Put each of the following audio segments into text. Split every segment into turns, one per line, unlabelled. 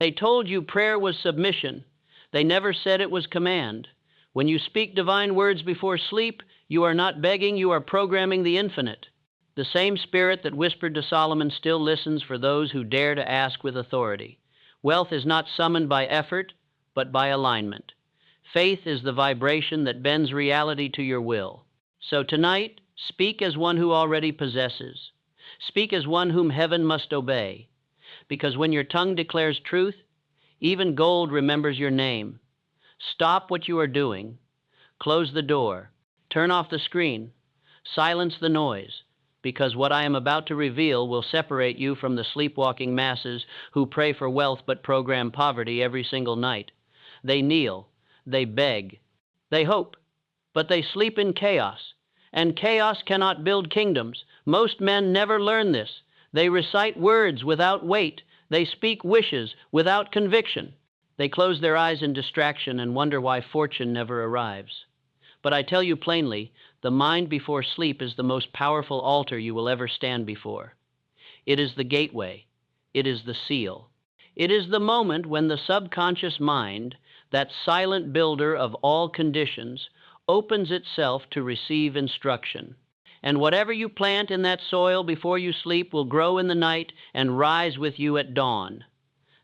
They told you prayer was submission. They never said it was command. When you speak divine words before sleep, you are not begging, you are programming the infinite. The same spirit that whispered to Solomon still listens for those who dare to ask with authority. Wealth is not summoned by effort, but by alignment. Faith is the vibration that bends reality to your will. So tonight, speak as one who already possesses. Speak as one whom heaven must obey. Because when your tongue declares truth, even gold remembers your name. Stop what you are doing. Close the door. Turn off the screen. Silence the noise. Because what I am about to reveal will separate you from the sleepwalking masses who pray for wealth but program poverty every single night. They kneel, they beg, they hope, but they sleep in chaos. And chaos cannot build kingdoms. Most men never learn this. They recite words without weight. They speak wishes without conviction. They close their eyes in distraction and wonder why fortune never arrives. But I tell you plainly, the mind before sleep is the most powerful altar you will ever stand before. It is the gateway. It is the seal. It is the moment when the subconscious mind, that silent builder of all conditions, opens itself to receive instruction. And whatever you plant in that soil before you sleep will grow in the night and rise with you at dawn.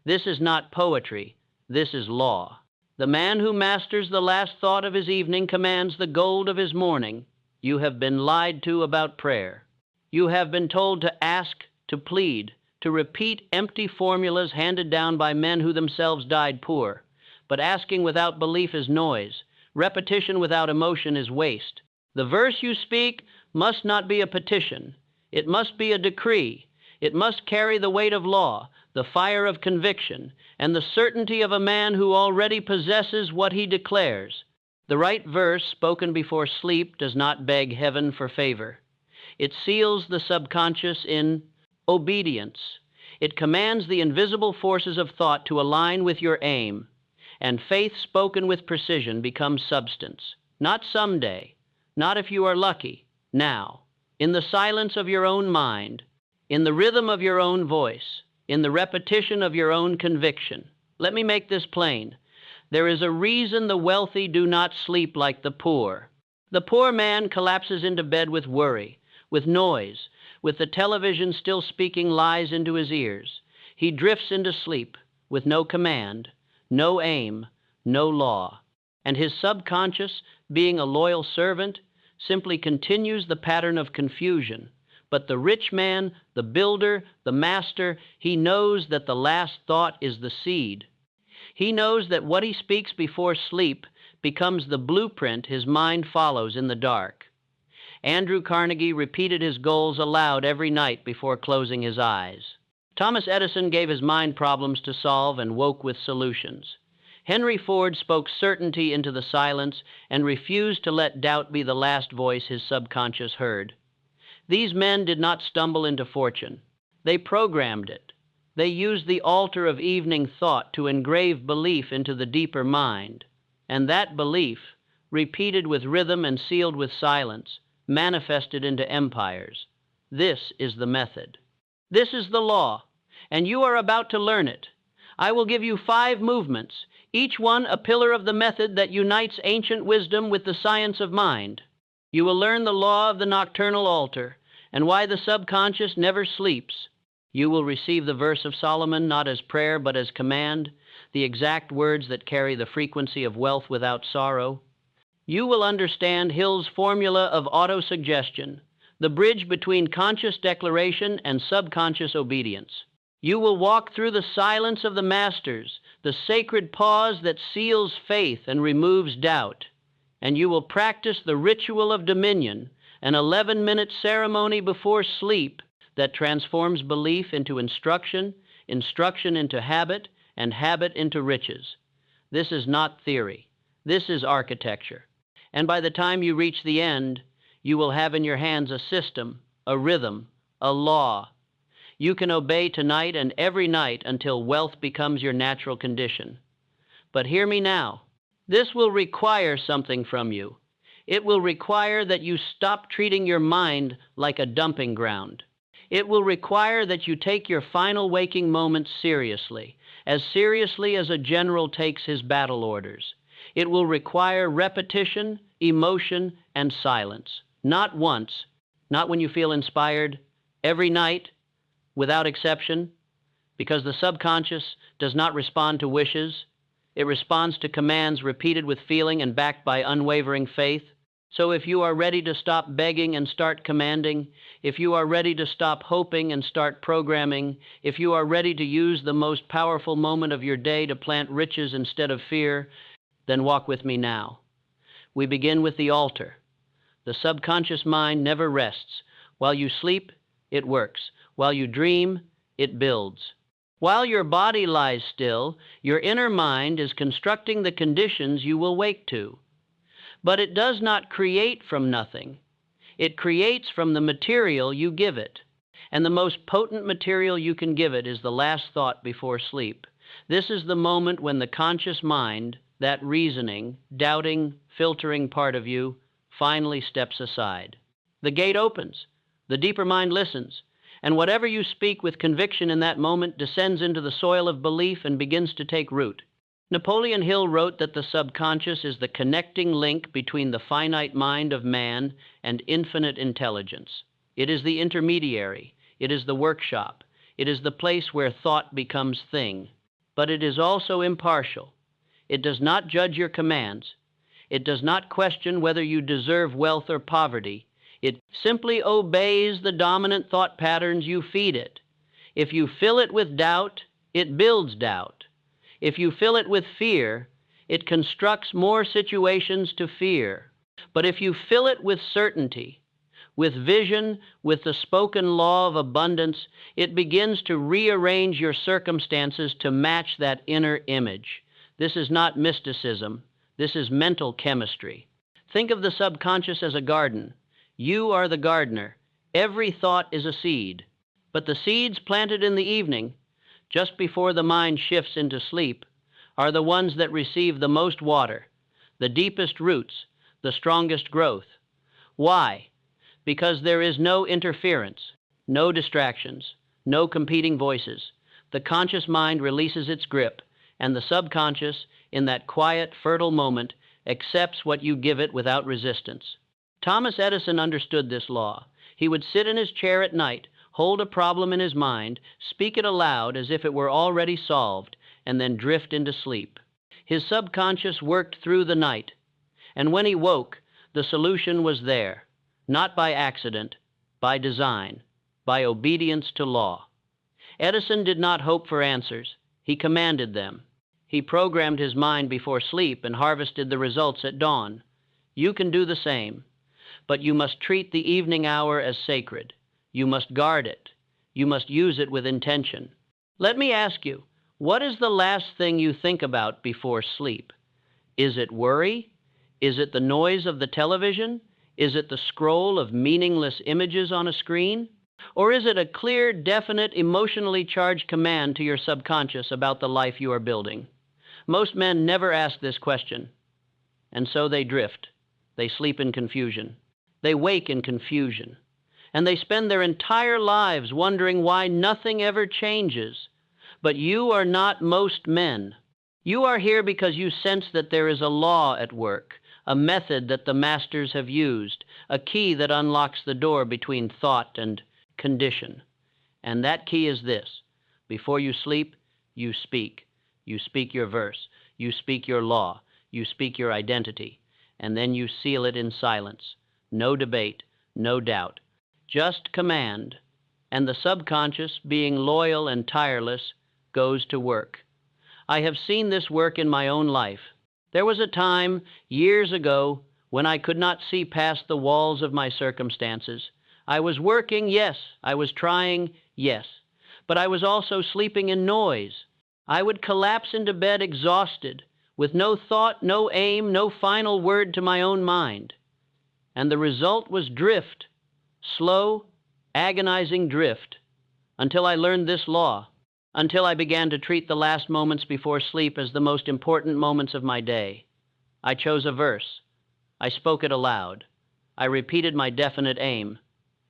This is not poetry. This is law. The man who masters the last thought of his evening commands the gold of his morning. You have been lied to about prayer. You have been told to ask, to plead, to repeat empty formulas handed down by men who themselves died poor. But asking without belief is noise. Repetition without emotion is waste. The verse you speak must not be a petition. It must be a decree. It must carry the weight of law, the fire of conviction, and the certainty of a man who already possesses what he declares. The right verse spoken before sleep does not beg heaven for favor. It seals the subconscious in obedience. It commands the invisible forces of thought to align with your aim, and faith spoken with precision becomes substance. Not someday, not if you are lucky, now, in the silence of your own mind, in the rhythm of your own voice, in the repetition of your own conviction. Let me make this plain. There is a reason the wealthy do not sleep like the poor. The poor man collapses into bed with worry, with noise, with the television still speaking lies into his ears. He drifts into sleep with no command, no aim, no law. And his subconscious, being a loyal servant, simply continues the pattern of confusion. But the rich man, the builder, the master, he knows that the last thought is the seed. He knows that what he speaks before sleep becomes the blueprint his mind follows in the dark. Andrew Carnegie repeated his goals aloud every night before closing his eyes. Thomas Edison gave his mind problems to solve and woke with solutions. Henry Ford spoke certainty into the silence and refused to let doubt be the last voice his subconscious heard. These men did not stumble into fortune. They programmed it. They used the altar of evening thought to engrave belief into the deeper mind. And that belief, repeated with rhythm and sealed with silence, manifested into empires. This is the method. This is the law, and you are about to learn it. I will give you 5 movements, each one a pillar of the method that unites ancient wisdom with the science of mind. You will learn the law of the nocturnal altar, and why the subconscious never sleeps. You will receive the verse of Solomon not as prayer but as command, the exact words that carry the frequency of wealth without sorrow. You will understand Hill's formula of autosuggestion, the bridge between conscious declaration and subconscious obedience. You will walk through the silence of the masters, the sacred pause that seals faith and removes doubt. And you will practice the ritual of dominion, an 11-minute ceremony before sleep that transforms belief into instruction, instruction into habit, and habit into riches. This is not theory. This is architecture. And by the time you reach the end, you will have in your hands a system, a rhythm, a law. You can obey tonight and every night until wealth becomes your natural condition. But hear me now. This will require something from you. It will require that you stop treating your mind like a dumping ground. It will require that you take your final waking moments seriously as seriously as a general takes his battle orders. It will require repetition, emotion, and silence. Not once, not when you feel inspired, every night, without exception, because the subconscious does not respond to wishes. It responds to commands repeated with feeling and backed by unwavering faith. So if you are ready to stop begging and start commanding, if you are ready to stop hoping and start programming, if you are ready to use the most powerful moment of your day to plant riches instead of fear, then walk with me now. We begin with the altar. The subconscious mind never rests. While you sleep, it works. While you dream, it builds. While your body lies still, your inner mind is constructing the conditions you will wake to. But it does not create from nothing. It creates from the material you give it. And the most potent material you can give it is the last thought before sleep. This is the moment when the conscious mind, that reasoning, doubting, filtering part of you, finally steps aside. The gate opens. The deeper mind listens. And whatever you speak with conviction in that moment descends into the soil of belief and begins to take root. Napoleon Hill wrote that the subconscious is the connecting link between the finite mind of man and infinite intelligence. It is the intermediary. It is the workshop. It is the place where thought becomes thing. But it is also impartial. It does not judge your commands. It does not question whether you deserve wealth or poverty. It simply obeys the dominant thought patterns you feed it. If you fill it with doubt, it builds doubt. If you fill it with fear, it constructs more situations to fear. But if you fill it with certainty, with vision, with the spoken law of abundance, it begins to rearrange your circumstances to match that inner image. This is not mysticism. This is mental chemistry. Think of the subconscious as a garden. You are the gardener. Every thought is a seed. But the seeds planted in the evening, just before the mind shifts into sleep, are the ones that receive the most water, the deepest roots, the strongest growth. Why? Because there is no interference, no distractions, no competing voices. The conscious mind releases its grip, and the subconscious, in that quiet, fertile moment, accepts what you give it without resistance. Thomas Edison understood this law. He would sit in his chair at night, hold a problem in his mind, speak it aloud as if it were already solved, and then drift into sleep. His subconscious worked through the night, and when he woke, the solution was there, not by accident, by design, by obedience to law. Edison did not hope for answers. He commanded them. He programmed his mind before sleep and harvested the results at dawn. You can do the same, but you must treat the evening hour as sacred. You must guard it. You must use it with intention. Let me ask you, what is the last thing you think about before sleep? Is it worry? Is it the noise of the television? Is it the scroll of meaningless images on a screen? Or is it a clear, definite, emotionally charged command to your subconscious about the life you are building? Most men never ask this question, and so they drift. They sleep in confusion. They wake in confusion. And they spend their entire lives wondering why nothing ever changes. But you are not most men. You are here because you sense that there is a law at work, a method that the masters have used, a key that unlocks the door between thought and condition. And that key is this: before you sleep, you speak. You speak your verse. You speak your law. You speak your identity. And then you seal it in silence. No debate, no doubt. Just command, and the subconscious, being loyal and tireless, goes to work. I have seen this work in my own life. There was a time, years ago, when I could not see past the walls of my circumstances. I was working, yes. I was trying, yes. But I was also sleeping in noise. I would collapse into bed exhausted, with no thought, no aim, no final word to my own mind. And the result was drift. Slow, agonizing drift, until I learned this law, until I began to treat the last moments before sleep as the most important moments of my day. I chose a verse. I spoke it aloud. I repeated my definite aim,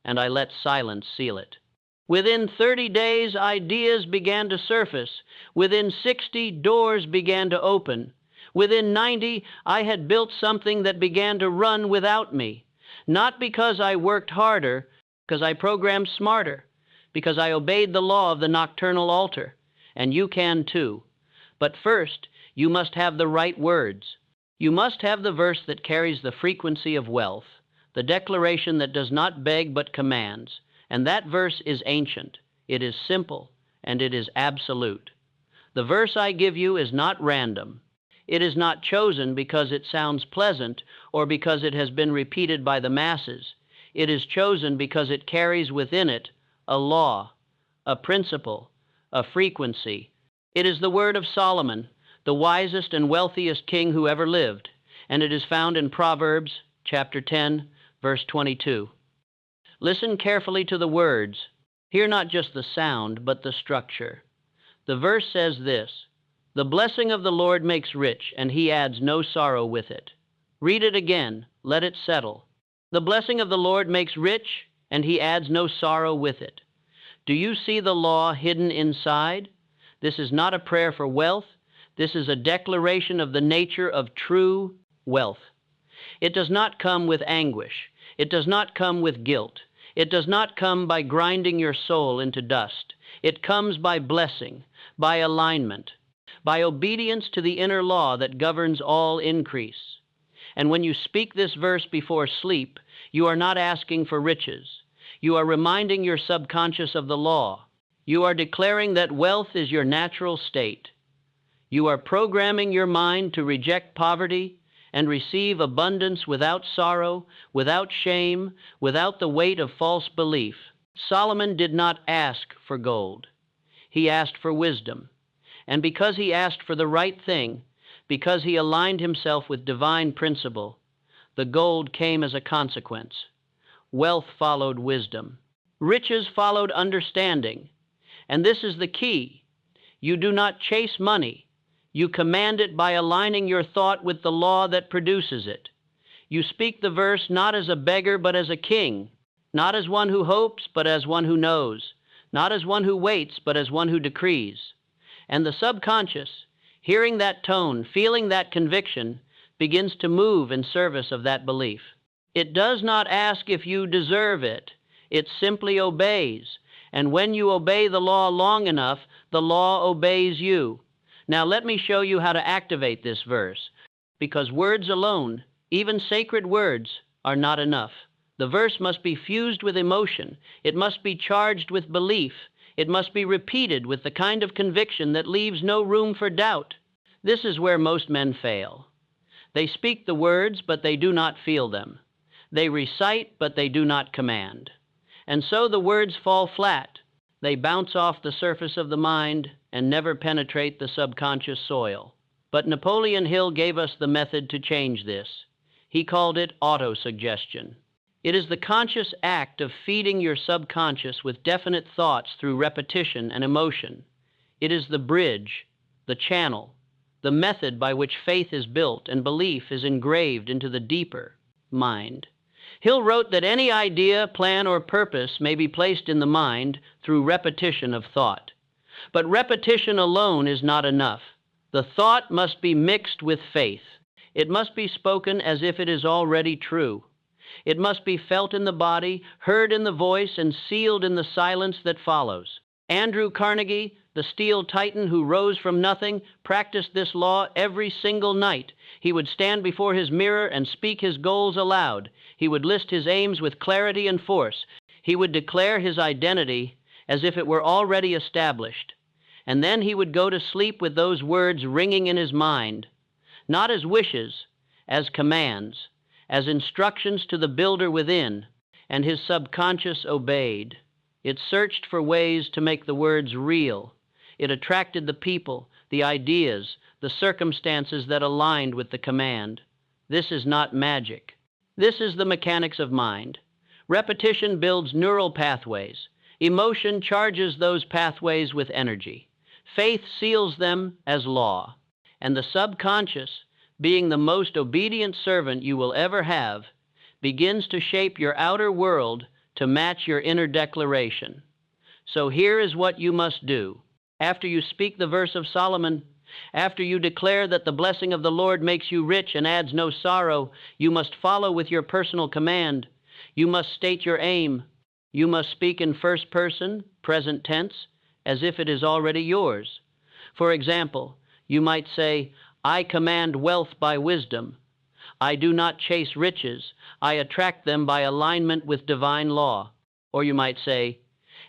and I let silence seal it. Within 30 days, ideas began to surface. Within 60, doors began to open. Within 90, I had built something that began to run without me. Not because I worked harder, because I programmed smarter, because I obeyed the law of the nocturnal altar. And you can too. But first, you must have the right words. You must have the verse that carries the frequency of wealth, the declaration that does not beg but commands. And that verse is ancient, it is simple, and it is absolute. The verse I give you is not random. It is not chosen because it sounds pleasant or because it has been repeated by the masses. It is chosen because it carries within it a law, a principle, a frequency. It is the word of Solomon, the wisest and wealthiest king who ever lived, and it is found in Proverbs chapter 10, verse 22. Listen carefully to the words. Hear not just the sound, but the structure. The verse says this, "The blessing of the Lord makes rich, and he adds no sorrow with it." Read it again. Let it settle. The blessing of the Lord makes rich, and he adds no sorrow with it. Do you see the law hidden inside? This is not a prayer for wealth. This is a declaration of the nature of true wealth. It does not come with anguish. It does not come with guilt. It does not come by grinding your soul into dust. It comes by blessing, by alignment, by obedience to the inner law that governs all increase. And when you speak this verse before sleep, you are not asking for riches. You are reminding your subconscious of the law. You are declaring that wealth is your natural state. You are programming your mind to reject poverty and receive abundance without sorrow, without shame, without the weight of false belief. Solomon did not ask for gold. He asked for wisdom. And because he asked for the right thing, because he aligned himself with divine principle, the gold came as a consequence. Wealth followed wisdom. Riches followed understanding. And this is the key. You do not chase money. You command it by aligning your thought with the law that produces it. You speak the verse not as a beggar, but as a king, not as one who hopes, but as one who knows, not as one who waits, but as one who decrees. And the subconscious, hearing that tone, feeling that conviction, begins to move in service of that belief. It does not ask if you deserve it. It simply obeys. And when you obey the law long enough, the law obeys you. Now let me show you how to activate this verse, because words alone, even sacred words, are not enough. The verse must be fused with emotion. It must be charged with belief. It must be repeated with the kind of conviction that leaves no room for doubt. This is where most men fail. They speak the words, but they do not feel them. They recite, but they do not command. And so the words fall flat. They bounce off the surface of the mind and never penetrate the subconscious soil. But Napoleon Hill gave us the method to change this. He called it autosuggestion. It is the conscious act of feeding your subconscious with definite thoughts through repetition and emotion. It is the bridge, the channel, the method by which faith is built and belief is engraved into the deeper mind. Hill wrote that any idea, plan, or purpose may be placed in the mind through repetition of thought. But repetition alone is not enough. The thought must be mixed with faith. It must be spoken as if it is already true. It must be felt in the body, heard in the voice, and sealed in the silence that follows. Andrew Carnegie, the steel titan who rose from nothing, practiced this law every single night. He would stand before his mirror and speak his goals aloud. He would list his aims with clarity and force. He would declare his identity as if it were already established. And then he would go to sleep with those words ringing in his mind, not as wishes, as commands, as instructions to the builder within, and his subconscious obeyed. It searched for ways to make the words real. It attracted the people, the ideas, the circumstances that aligned with the command. This is not magic. This is the mechanics of mind. Repetition builds neural pathways. Emotion charges those pathways with energy. Faith seals them as law. And the subconscious, being the most obedient servant you will ever have, begins to shape your outer world to match your inner declaration. So here is what you must do. After you speak the verse of Solomon, after you declare that the blessing of the Lord makes you rich and adds no sorrow, you must follow with your personal command. You must state your aim. You must speak in first person, present tense, as if it is already yours. For example, you might say, I command wealth by wisdom. I do not chase riches. I attract them by alignment with divine law. Or you might say,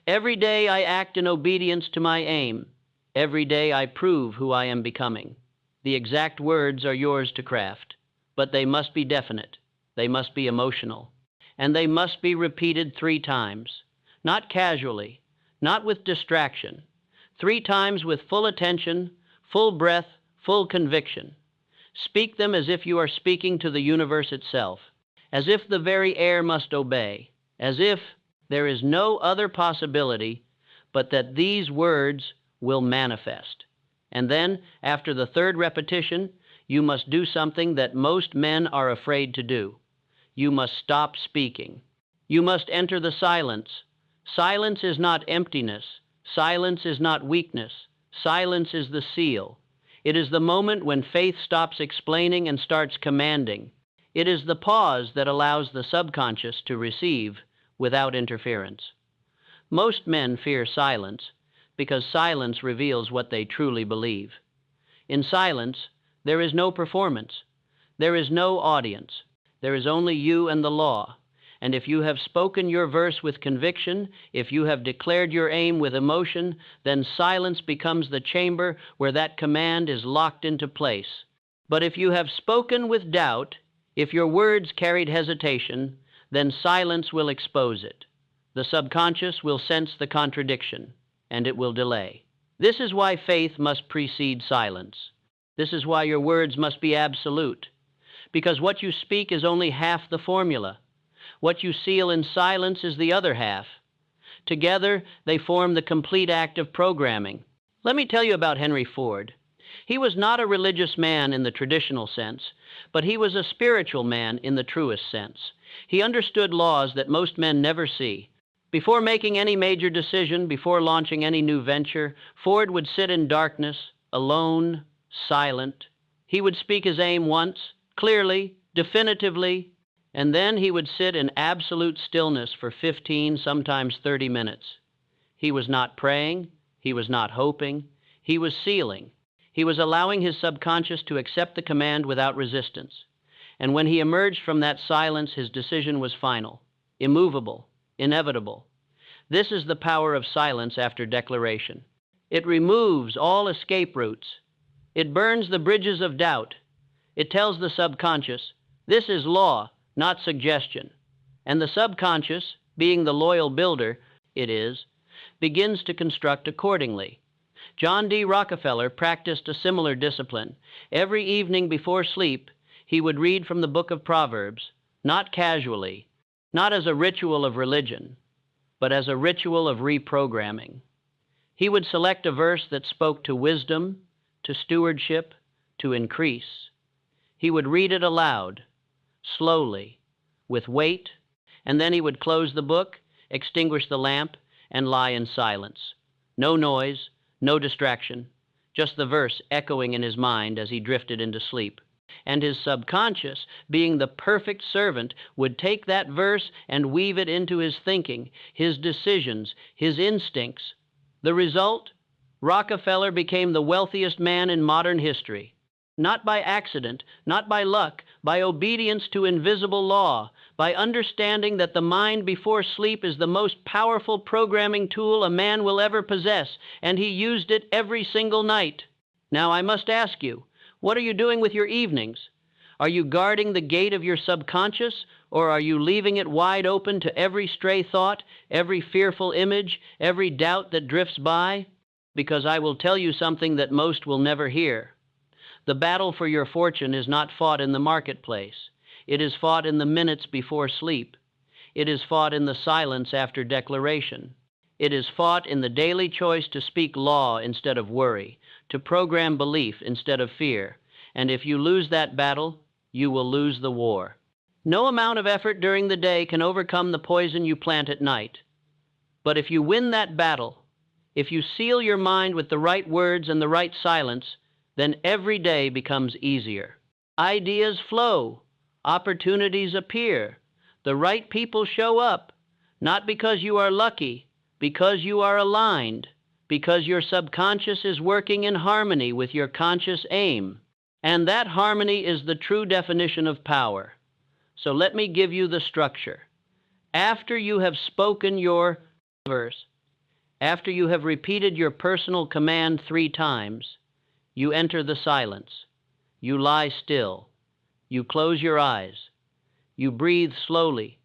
every day I act in obedience to my aim. Every day I prove who I am becoming. The exact words are yours to craft, but they must be definite. They must be emotional. And they must be repeated 3 times, not casually, not with distraction. 3 times with full attention, full breath, full conviction. Speak them as if you are speaking to the universe itself, as if the very air must obey, as if there is no other possibility but that these words will manifest. And then, after the 3rd repetition, you must do something that most men are afraid to do. You must stop speaking. You must enter the silence. Silence is not emptiness. Silence is not weakness. Silence is the seal. It is the moment when faith stops explaining and starts commanding. It is the pause that allows the subconscious to receive without interference. Most men fear silence because silence reveals what they truly believe. In silence, there is no performance. There is no audience. There is only you and the law. And if you have spoken your verse with conviction, if you have declared your aim with emotion, then silence becomes the chamber where that command is locked into place. But if you have spoken with doubt, if your words carried hesitation, then silence will expose it. The subconscious will sense the contradiction, and it will delay. This is why faith must precede silence. This is why your words must be absolute. Because what you speak is only half the formula. What you seal in silence is the other half. Together, they form the complete act of programming. Let me tell you about Henry Ford. He was not a religious man in the traditional sense, but he was a spiritual man in the truest sense. He understood laws that most men never see. Before making any major decision, before launching any new venture, Ford would sit in darkness, alone, silent. He would speak his aim once, clearly, definitively, and then he would sit in absolute stillness for 15, sometimes 30 minutes. He was not praying. He was not hoping. He was sealing. He was allowing his subconscious to accept the command without resistance. And when he emerged from that silence, his decision was final, immovable, inevitable. This is the power of silence after declaration. It removes all escape routes. It burns the bridges of doubt. It tells the subconscious, this is law, not suggestion. And the subconscious, being the loyal builder it is, begins to construct accordingly. John D. Rockefeller practiced a similar discipline. Every evening before sleep, he would read from the book of Proverbs, not casually, not as a ritual of religion, but as a ritual of reprogramming. He would select a verse that spoke to wisdom, to stewardship, to increase. He would read it aloud, slowly, with weight, and then he would close the book, extinguish the lamp, and lie in silence. No noise, no distraction, just the verse echoing in his mind as he drifted into sleep. And his subconscious, being the perfect servant, would take that verse and weave it into his thinking, his decisions, his instincts. The result? Rockefeller became the wealthiest man in modern history. Not by accident, not by luck, by obedience to invisible law, by understanding that the mind before sleep is the most powerful programming tool a man will ever possess, and he used it every single night. Now I must ask you, what are you doing with your evenings? Are you guarding the gate of your subconscious, or are you leaving it wide open to every stray thought, every fearful image, every doubt that drifts by? Because I will tell you something that most will never hear. The battle for your fortune is not fought in the marketplace. It is fought in the minutes before sleep. It is fought in the silence after declaration. It is fought in the daily choice to speak law instead of worry, to program belief instead of fear. And if you lose that battle, you will lose the war. No amount of effort during the day can overcome the poison you plant at night. But if you win that battle, If you seal your mind with the right words and the right silence, then every day becomes easier. Ideas flow, opportunities appear, the right people show up, not because you are lucky, because you are aligned, because your subconscious is working in harmony with your conscious aim. And that harmony is the true definition of power. So let me give you the structure. After you have spoken your verse, after you have repeated your personal command 3 times, you enter the silence. You lie still. You close your eyes. You breathe slowly,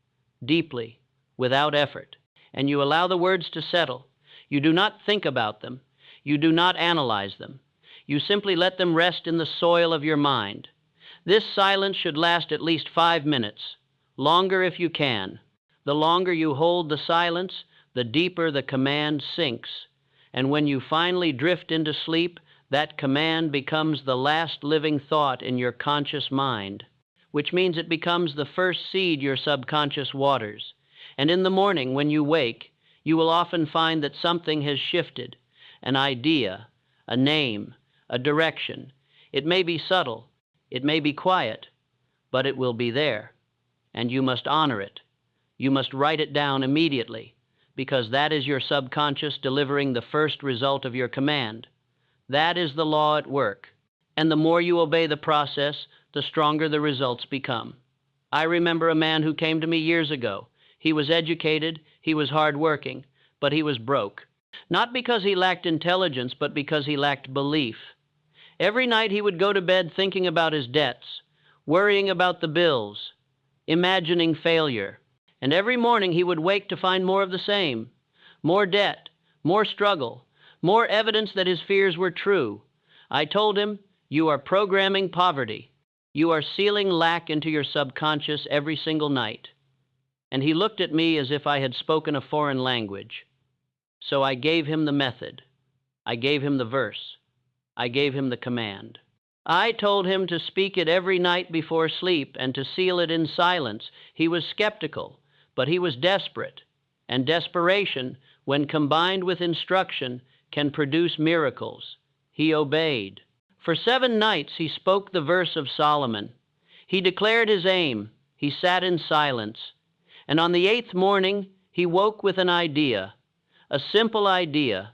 deeply, without effort, and you allow the words to settle. You do not think about them. You do not analyze them. You simply let them rest in the soil of your mind. This silence should last at least 5 minutes, longer if you can. The longer you hold the silence, the deeper the command sinks. And when you finally drift into sleep, that command becomes the last living thought in your conscious mind, which means it becomes the first seed your subconscious waters. And in the morning, when you wake, you will often find that something has shifted, an idea, a name, a direction. It may be subtle, it may be quiet, but it will be there, and you must honor it. You must write it down immediately, because that is your subconscious delivering the first result of your command. That is the law at work, and the more you obey the process, the stronger the results become. I remember a man who came to me years ago. He was educated, he was hardworking, but he was broke. Not because he lacked intelligence, but because he lacked belief. Every night he would go to bed thinking about his debts, worrying about the bills, imagining failure. And every morning he would wake to find more of the same, more debt, more struggle, more evidence that his fears were true. I told him, "You are programming poverty. You are sealing lack into your subconscious every single night." And he looked at me as if I had spoken a foreign language. So I gave him the method. I gave him the verse. I gave him the command. I told him to speak it every night before sleep and to seal it in silence. He was skeptical, but he was desperate. And desperation, when combined with instruction, can produce miracles. He obeyed. For 7 nights he spoke the verse of Solomon. He declared his aim. He sat in silence. And on the 8th morning, he woke with an idea, a simple idea,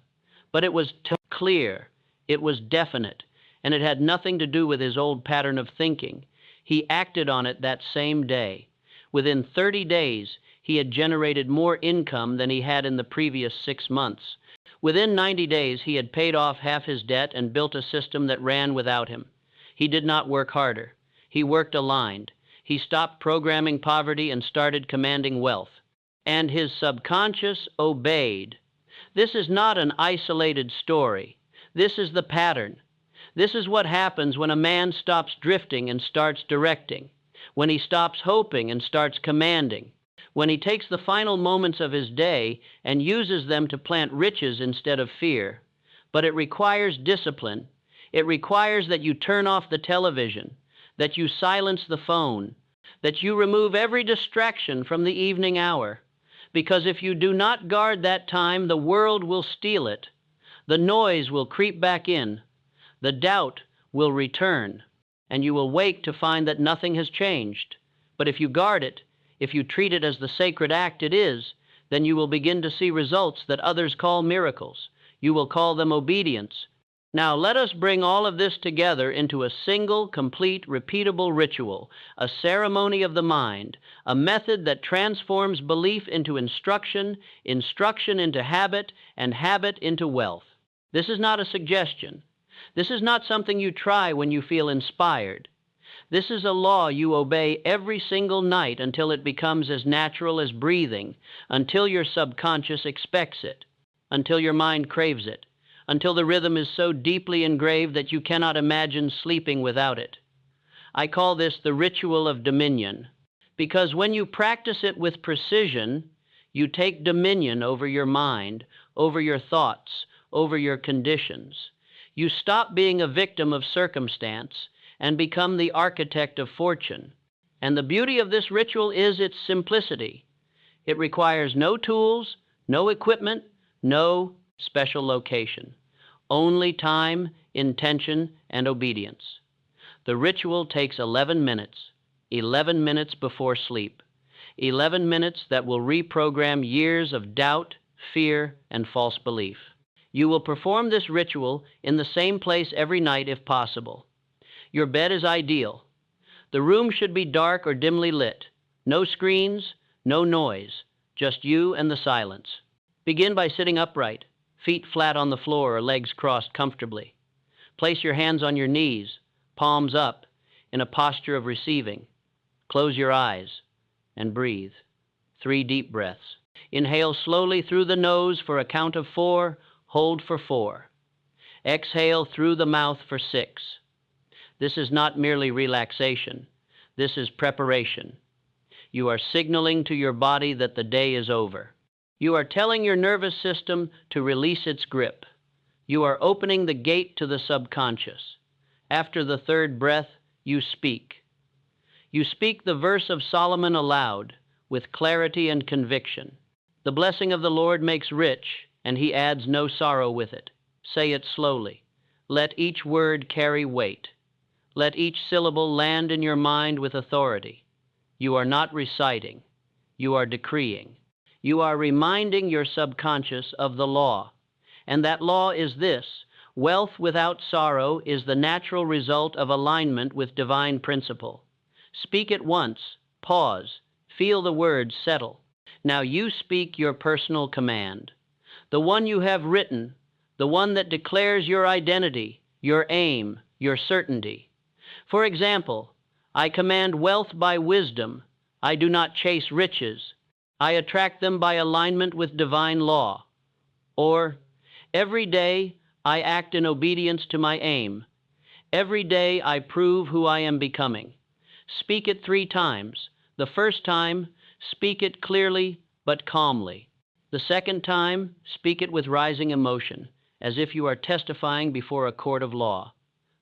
but it was clear, it was definite, and it had nothing to do with his old pattern of thinking. He acted on it that same day. Within 30 days, he had generated more income than he had in the previous 6 months. Within 90 days, he had paid off half his debt and built a system that ran without him. He did not work harder. He worked aligned. He stopped programming poverty and started commanding wealth. And his subconscious obeyed. This is not an isolated story. This is the pattern. This is what happens when a man stops drifting and starts directing, when he stops hoping and starts commanding, when he takes the final moments of his day and uses them to plant riches instead of fear. But it requires discipline. It requires that you turn off the television, that you silence the phone, that you remove every distraction from the evening hour. Because if you do not guard that time, the world will steal it. The noise will creep back in. The doubt will return, and you will wake to find that nothing has changed. But if you guard it, if you treat it as the sacred act it is, then you will begin to see results that others call miracles. You will call them obedience. Now let us bring all of this together into a single, complete, repeatable ritual, a ceremony of the mind, a method that transforms belief into instruction, instruction into habit, and habit into wealth. This is not a suggestion. This is not something you try when you feel inspired. This is a law you obey every single night until it becomes as natural as breathing, until your subconscious expects it, until your mind craves it, until the rhythm is so deeply engraved that you cannot imagine sleeping without it. I call this the ritual of dominion, because when you practice it with precision, you take dominion over your mind, over your thoughts, over your conditions. You stop being a victim of circumstance and become the architect of fortune. And the beauty of this ritual is its simplicity. It requires no tools, no equipment, no special location. Only time, intention, and obedience. The ritual takes 11 minutes. 11 minutes before sleep. 11 minutes that will reprogram years of doubt, fear, and false belief. You will perform this ritual in the same place every night if possible. Your bed is ideal. The room should be dark or dimly lit. No screens, no noise, just you and the silence. Begin by sitting upright, feet flat on the floor or legs crossed comfortably. Place your hands on your knees, palms up, in a posture of receiving. Close your eyes and breathe. 3 deep breaths. Inhale slowly through the nose for a count of 4. Hold for 4. Exhale through the mouth for 6. This is not merely relaxation. This is preparation. You are signaling to your body that the day is over. You are telling your nervous system to release its grip. You are opening the gate to the subconscious. After the 3rd breath, you speak. You speak the verse of Solomon aloud, with clarity and conviction. The blessing of the Lord makes rich, and he adds no sorrow with it. Say it slowly. Let each word carry weight. Let each syllable land in your mind with authority. You are not reciting. You are decreeing. You are reminding your subconscious of the law. And that law is this: wealth without sorrow is the natural result of alignment with divine principle. Speak it once, pause, feel the words settle. Now you speak your personal command, the one you have written, the one that declares your identity, your aim, your certainty. For example, I command wealth by wisdom. I do not chase riches. I attract them by alignment with divine law. Or, every day I act in obedience to my aim. Every day I prove who I am becoming. Speak it 3 times. The first time, speak it clearly but calmly. The second time, speak it with rising emotion, as if you are testifying before a court of law.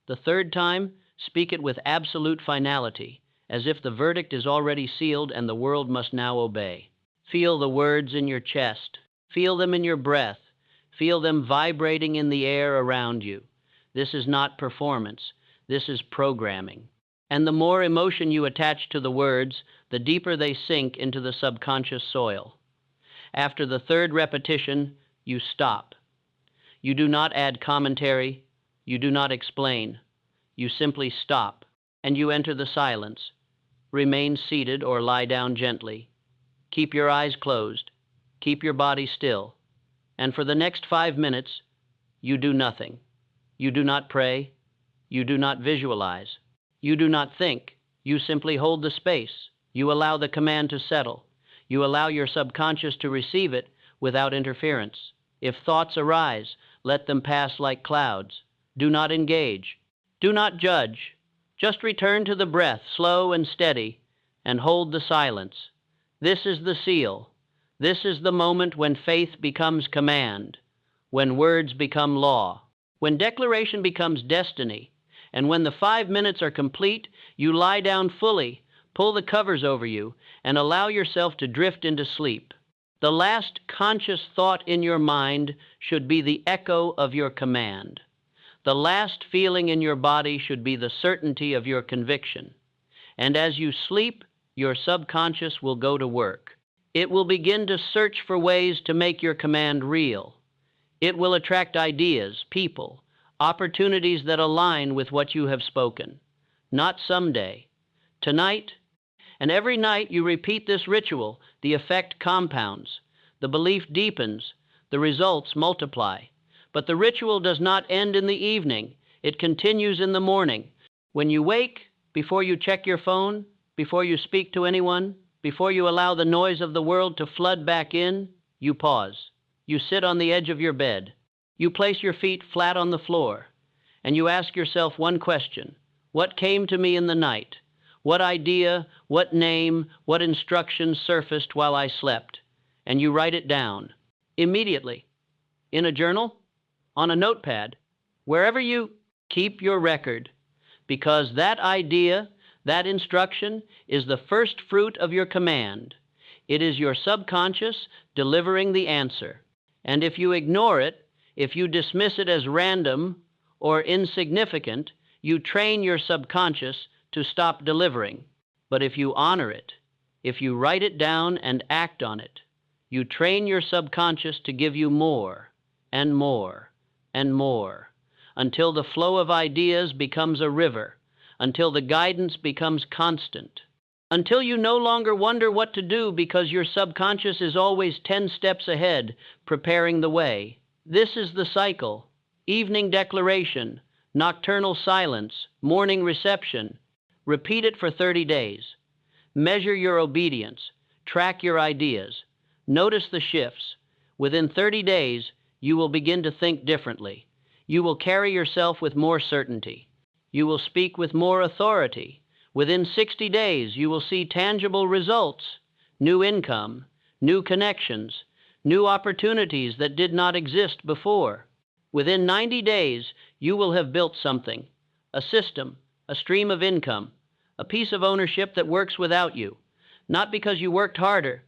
The third time, speak it with absolute finality, as if the verdict is already sealed and the world must now obey. Feel the words in your chest. Feel them in your breath. Feel them vibrating in the air around you. This is not performance. This is programming. And the more emotion you attach to the words, the deeper they sink into the subconscious soil. After the 3rd repetition, you stop. You do not add commentary. You do not explain. You simply stop, and you enter the silence. Remain seated or lie down gently. Keep your eyes closed. Keep your body still. And for the next 5 minutes, you do nothing. You do not pray. You do not visualize. You do not think. You simply hold the space. You allow the command to settle. You allow your subconscious to receive it without interference. If thoughts arise, let them pass like clouds. Do not engage. Do not judge. Just return to the breath, slow and steady, and hold the silence. This is the seal. This is the moment when faith becomes command, when words become law, when declaration becomes destiny, and when the 5 minutes are complete, you lie down fully, pull the covers over you, and allow yourself to drift into sleep. The last conscious thought in your mind should be the echo of your command. The last feeling in your body should be the certainty of your conviction. And as you sleep, your subconscious will go to work. It will begin to search for ways to make your command real. It will attract ideas, people, opportunities that align with what you have spoken. Not someday. Tonight, and every night you repeat this ritual, the effect compounds, the belief deepens, the results multiply. But the ritual does not end in the evening. It continues in the morning. When you wake, before you check your phone, before you speak to anyone, before you allow the noise of the world to flood back in, you pause. You sit on the edge of your bed. You place your feet flat on the floor, and you ask yourself one question. What came to me in the night? What idea, what name, what instruction surfaced while I slept? And you write it down. Immediately. In a journal? On a notepad? Wherever you keep your record. Because that idea, that instruction, is the first fruit of your command. It is your subconscious delivering the answer. And if you ignore it, If you dismiss it as random or insignificant, you train your subconscious to stop delivering. But if you honor it, if you write it down and act on it, you train your subconscious to give you more and more and more, until the flow of ideas becomes a river, until the guidance becomes constant, until you no longer wonder what to do because your subconscious is always 10 steps ahead, preparing the way. This is the cycle: evening declaration, nocturnal silence, morning reception. Repeat it for 30 days. Measure your obedience. Track your ideas. Notice the shifts. Within 30 days, you will begin to think differently. You will carry yourself with more certainty. You will speak with more authority. Within 60 days, you will see tangible results: new income, new connections, new opportunities that did not exist before. Within 90 days, you will have built something: a system, a stream of income, a piece of ownership that works without you, not because you worked harder,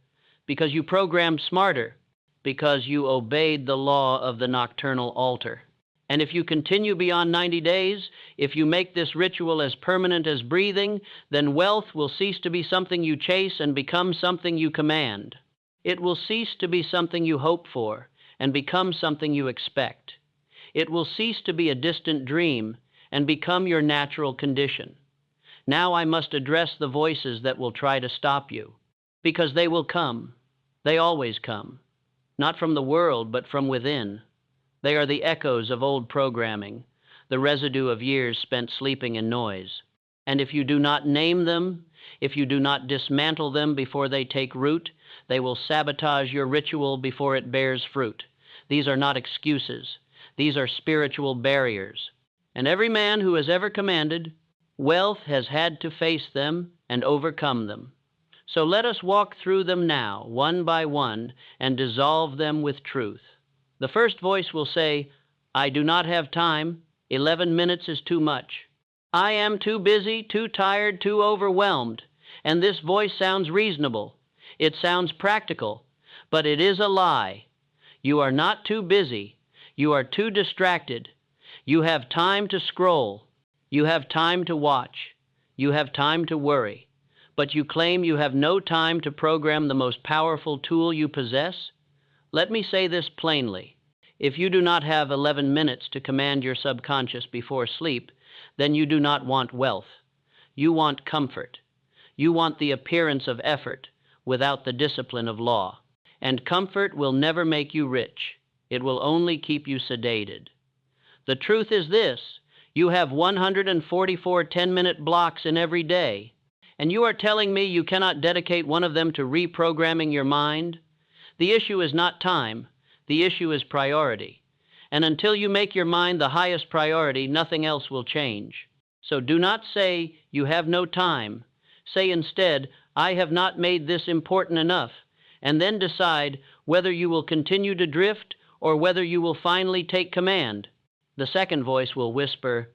because you programmed smarter, because you obeyed the law of the nocturnal altar. And if you continue beyond 90 days, if you make this ritual as permanent as breathing, then wealth will cease to be something you chase and become something you command. It will cease to be something you hope for and become something you expect. It will cease to be a distant dream and become your natural condition. Now I must address the voices that will try to stop you, because they will come. They always come, not from the world, but from within. They are the echoes of old programming, the residue of years spent sleeping in noise. And if you do not name them, if you do not dismantle them before they take root, they will sabotage your ritual before it bears fruit. These are not excuses. These are spiritual barriers. And every man who has ever commanded wealth has had to face them and overcome them. So let us walk through them now, one by one, and dissolve them with truth. The first voice will say, "I do not have time. 11 minutes is too much. I am too busy, too tired, too overwhelmed." And this voice sounds reasonable. It sounds practical, but it is a lie. You are not too busy. You are too distracted. You have time to scroll. You have time to watch. You have time to worry. But you claim you have no time to program the most powerful tool you possess? Let me say this plainly. If you do not have 11 minutes to command your subconscious before sleep, then you do not want wealth. You want comfort. You want the appearance of effort without the discipline of law. And comfort will never make you rich. It will only keep you sedated. The truth is this: you have 144 10-minute blocks in every day, and you are telling me you cannot dedicate one of them to reprogramming your mind? The issue is not time. The issue is priority. And until you make your mind the highest priority, nothing else will change. So do not say you have no time. Say instead, "I have not made this important enough," and then decide whether you will continue to drift or whether you will finally take command. The second voice will whisper,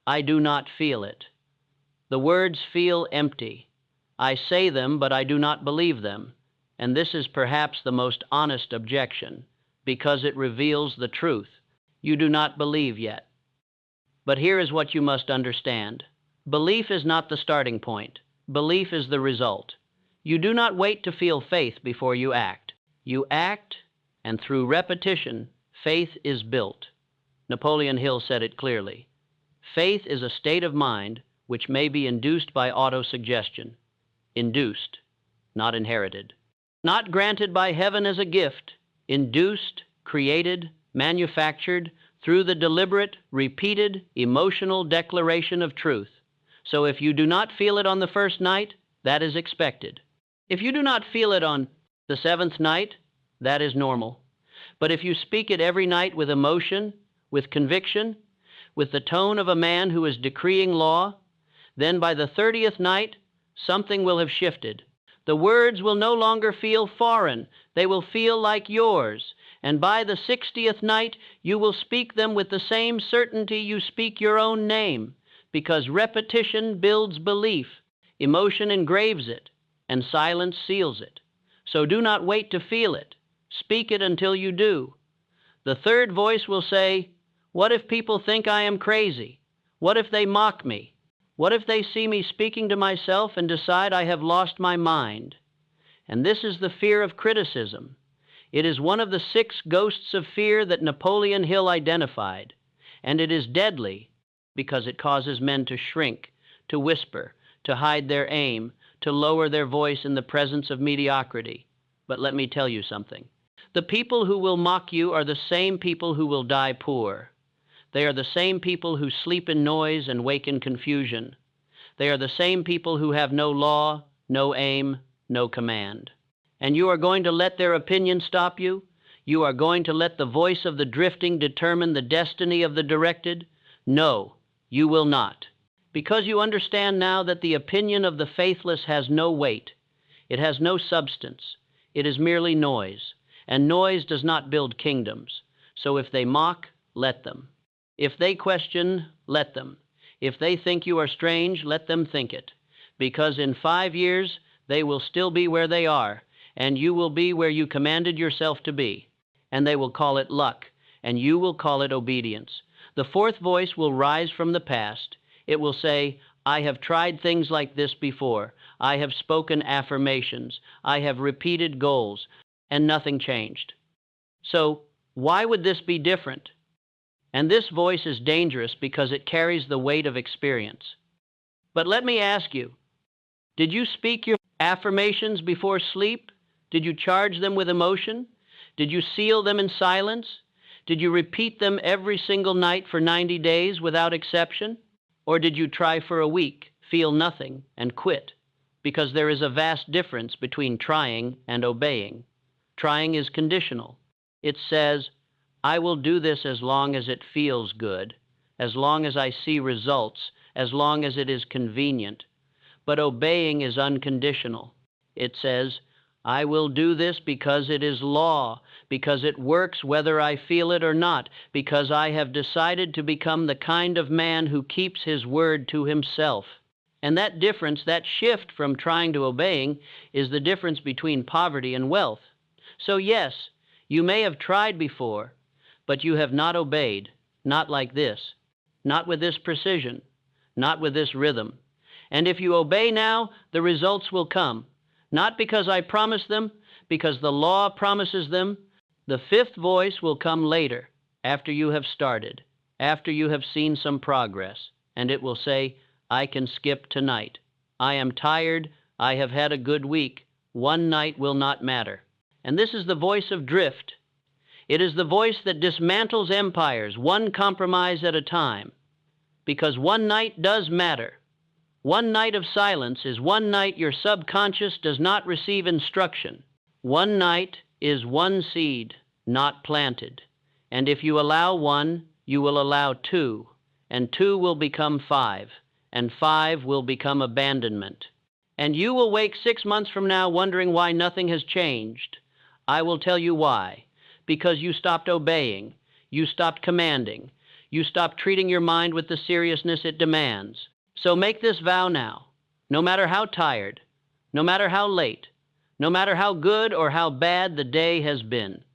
"I do not feel it." The words feel empty. I say them, but I do not believe them. And this is perhaps the most honest objection, because it reveals the truth. You do not believe yet. But here is what you must understand. Belief is not the starting point. Belief is the result. You do not wait to feel faith before you act. You act, and through repetition, faith is built. Napoleon Hill said it clearly. Faith is a state of mind which may be induced by autosuggestion. Induced, not inherited. Not granted by heaven as a gift. Induced, created, manufactured through the deliberate, repeated, emotional declaration of truth. So if you do not feel it on the first night, that is expected. If you do not feel it on the 7th night, that is normal. But if you speak it every night with emotion, with conviction, with the tone of a man who is decreeing law, then by the 30th night, something will have shifted. The words will no longer feel foreign. They will feel like yours. And by the 60th night, you will speak them with the same certainty you speak your own name, because repetition builds belief, emotion engraves it, and silence seals it. So do not wait to feel it. Speak it until you do. The third voice will say, what if people think I am crazy? What if they mock me? What if they see me speaking to myself and decide I have lost my mind? And this is the fear of criticism. It is one of the 6 ghosts of fear that Napoleon Hill identified, and it is deadly because it causes men to shrink, to whisper, to hide their aim, to lower their voice in the presence of mediocrity. But let me tell you something. The people who will mock you are the same people who will die poor. They are the same people who sleep in noise and wake in confusion. They are the same people who have no law, no aim, no command. And you are going to let their opinion stop you? You are going to let the voice of the drifting determine the destiny of the directed? No, you will not. Because you understand now that the opinion of the faithless has no weight. It has no substance. It is merely noise. And noise does not build kingdoms. So if they mock, let them. If they question, let them. If they think you are strange, let them think it. Because in 5 years, they will still be where they are, and you will be where you commanded yourself to be. And they will call it luck, and you will call it obedience. The fourth voice will rise from the past. It will say, I have tried things like this before. I have spoken affirmations. I have repeated goals, and nothing changed. So, why would this be different? And this voice is dangerous because it carries the weight of experience. But let me ask you, did you speak your affirmations before sleep? Did you charge them with emotion? Did you seal them in silence? Did you repeat them every single night for 90 days without exception? Or did you try for a week, feel nothing, and quit? Because there is a vast difference between trying and obeying. Trying is conditional. It says, I will do this as long as it feels good, as long as I see results, as long as it is convenient. But obeying is unconditional. It says, I will do this because it is law, because it works whether I feel it or not, because I have decided to become the kind of man who keeps his word to himself. And that difference, that shift from trying to obeying, is the difference between poverty and wealth. So yes, you may have tried before, but you have not obeyed, not like this, not with this precision, not with this rhythm. And if you obey now, the results will come, not because I promise them, because the law promises them. The fifth voice will come later, after you have started, after you have seen some progress, and it will say, I can skip tonight. I am tired. I have had a good week. One night will not matter. And this is the voice of drift. It is the voice that dismantles empires, one compromise at a time. Because one night does matter. One night of silence is one night your subconscious does not receive instruction. One night is one seed not planted. And if you allow one, you will allow two. And two will become five. And five will become abandonment. And you will wake 6 months from now wondering why nothing has changed. I will tell you why. Because you stopped obeying. You stopped commanding. You stopped treating your mind with the seriousness it demands. So make this vow now. No matter how tired, no matter how late, no matter how good or how bad the day has been,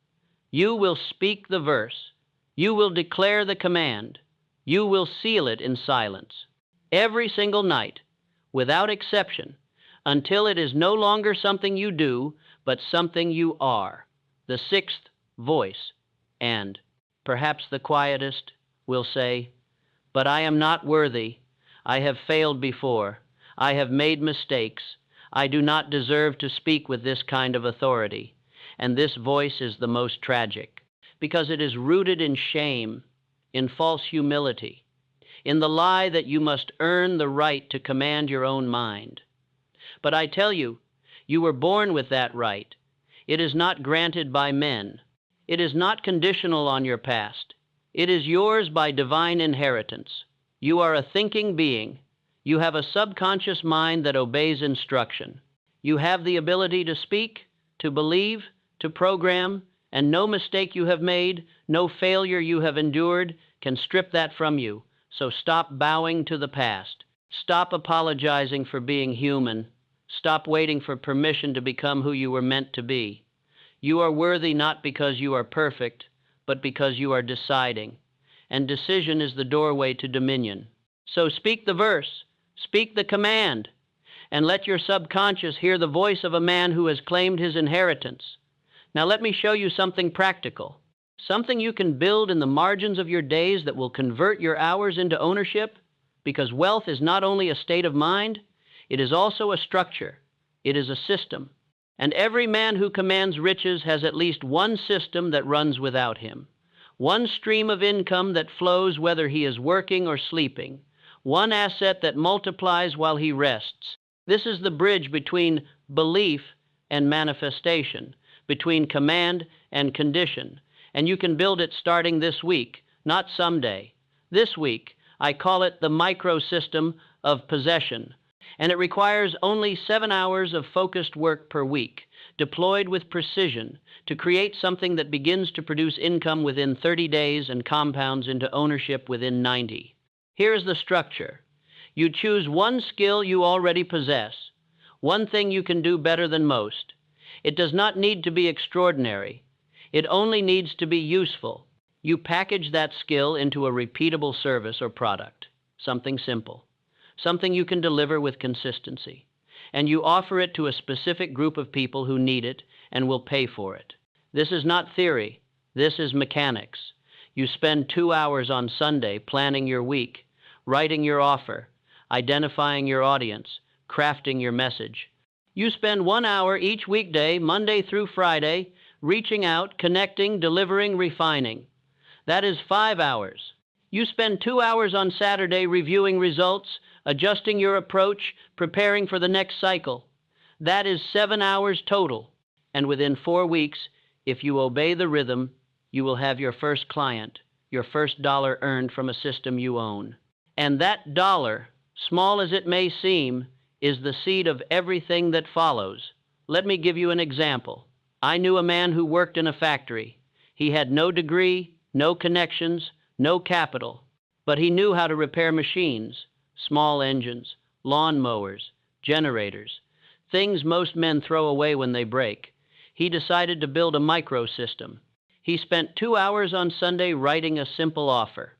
you will speak the verse. You will declare the command. You will seal it in silence. Every single night, without exception, until it is no longer something you do, but something you are. The sixth voice, and perhaps the quietest, will say, but I am not worthy. I have failed before. I have made mistakes. I do not deserve to speak with this kind of authority. And this voice is the most tragic, because it is rooted in shame, in false humility, in the lie that you must earn the right to command your own mind. But I tell you, you were born with that right. It is not granted by men. It is not conditional on your past. It is yours by divine inheritance. You are a thinking being. You have a subconscious mind that obeys instruction. You have the ability to speak, to believe, to program, and no mistake you have made, no failure you have endured can strip that from you. So stop bowing to the past. Stop apologizing for being human. Stop waiting for permission to become who you were meant to be. You are worthy not because you are perfect, but because you are deciding. And decision is the doorway to dominion. So speak the verse, speak the command, and let your subconscious hear the voice of a man who has claimed his inheritance. Now let me show you something practical, something you can build in the margins of your days that will convert your hours into ownership, because wealth is not only a state of mind, it is also a structure. It is a system. And every man who commands riches has at least one system that runs without him, one stream of income that flows whether he is working or sleeping, one asset that multiplies while he rests. This is the bridge between belief and manifestation, between command and condition. And you can build it starting this week, not someday. This week, I call it the microsystem of possession. And it requires only 7 hours of focused work per week, deployed with precision, to create something that begins to produce income within 30 days and compounds into ownership within 90. Here is the structure. You choose one skill you already possess, one thing you can do better than most. It does not need to be extraordinary. It only needs to be useful. You package that skill into a repeatable service or product, something simple, something you can deliver with consistency, and you offer it to a specific group of people who need it and will pay for it. This is not theory. This is mechanics. You spend 2 hours on Sunday planning your week, writing your offer, identifying your audience, crafting your message. You spend 1 hour each weekday, Monday through Friday, reaching out, connecting, delivering, refining. That is 5 hours. You spend 2 hours on Saturday reviewing results, adjusting your approach, preparing for the next cycle. That is 7 hours total. And within 4 weeks, if you obey the rhythm, you will have your first client, your first dollar earned from a system you own. And that dollar, small as it may seem, is the seed of everything that follows. Let me give you an example. I knew a man who worked in a factory. He had no degree, no connections, no capital, but he knew how to repair machines, small engines, lawn mowers, generators, things most men throw away when they break. He decided to build a microsystem. He spent 2 hours on Sunday writing a simple offer.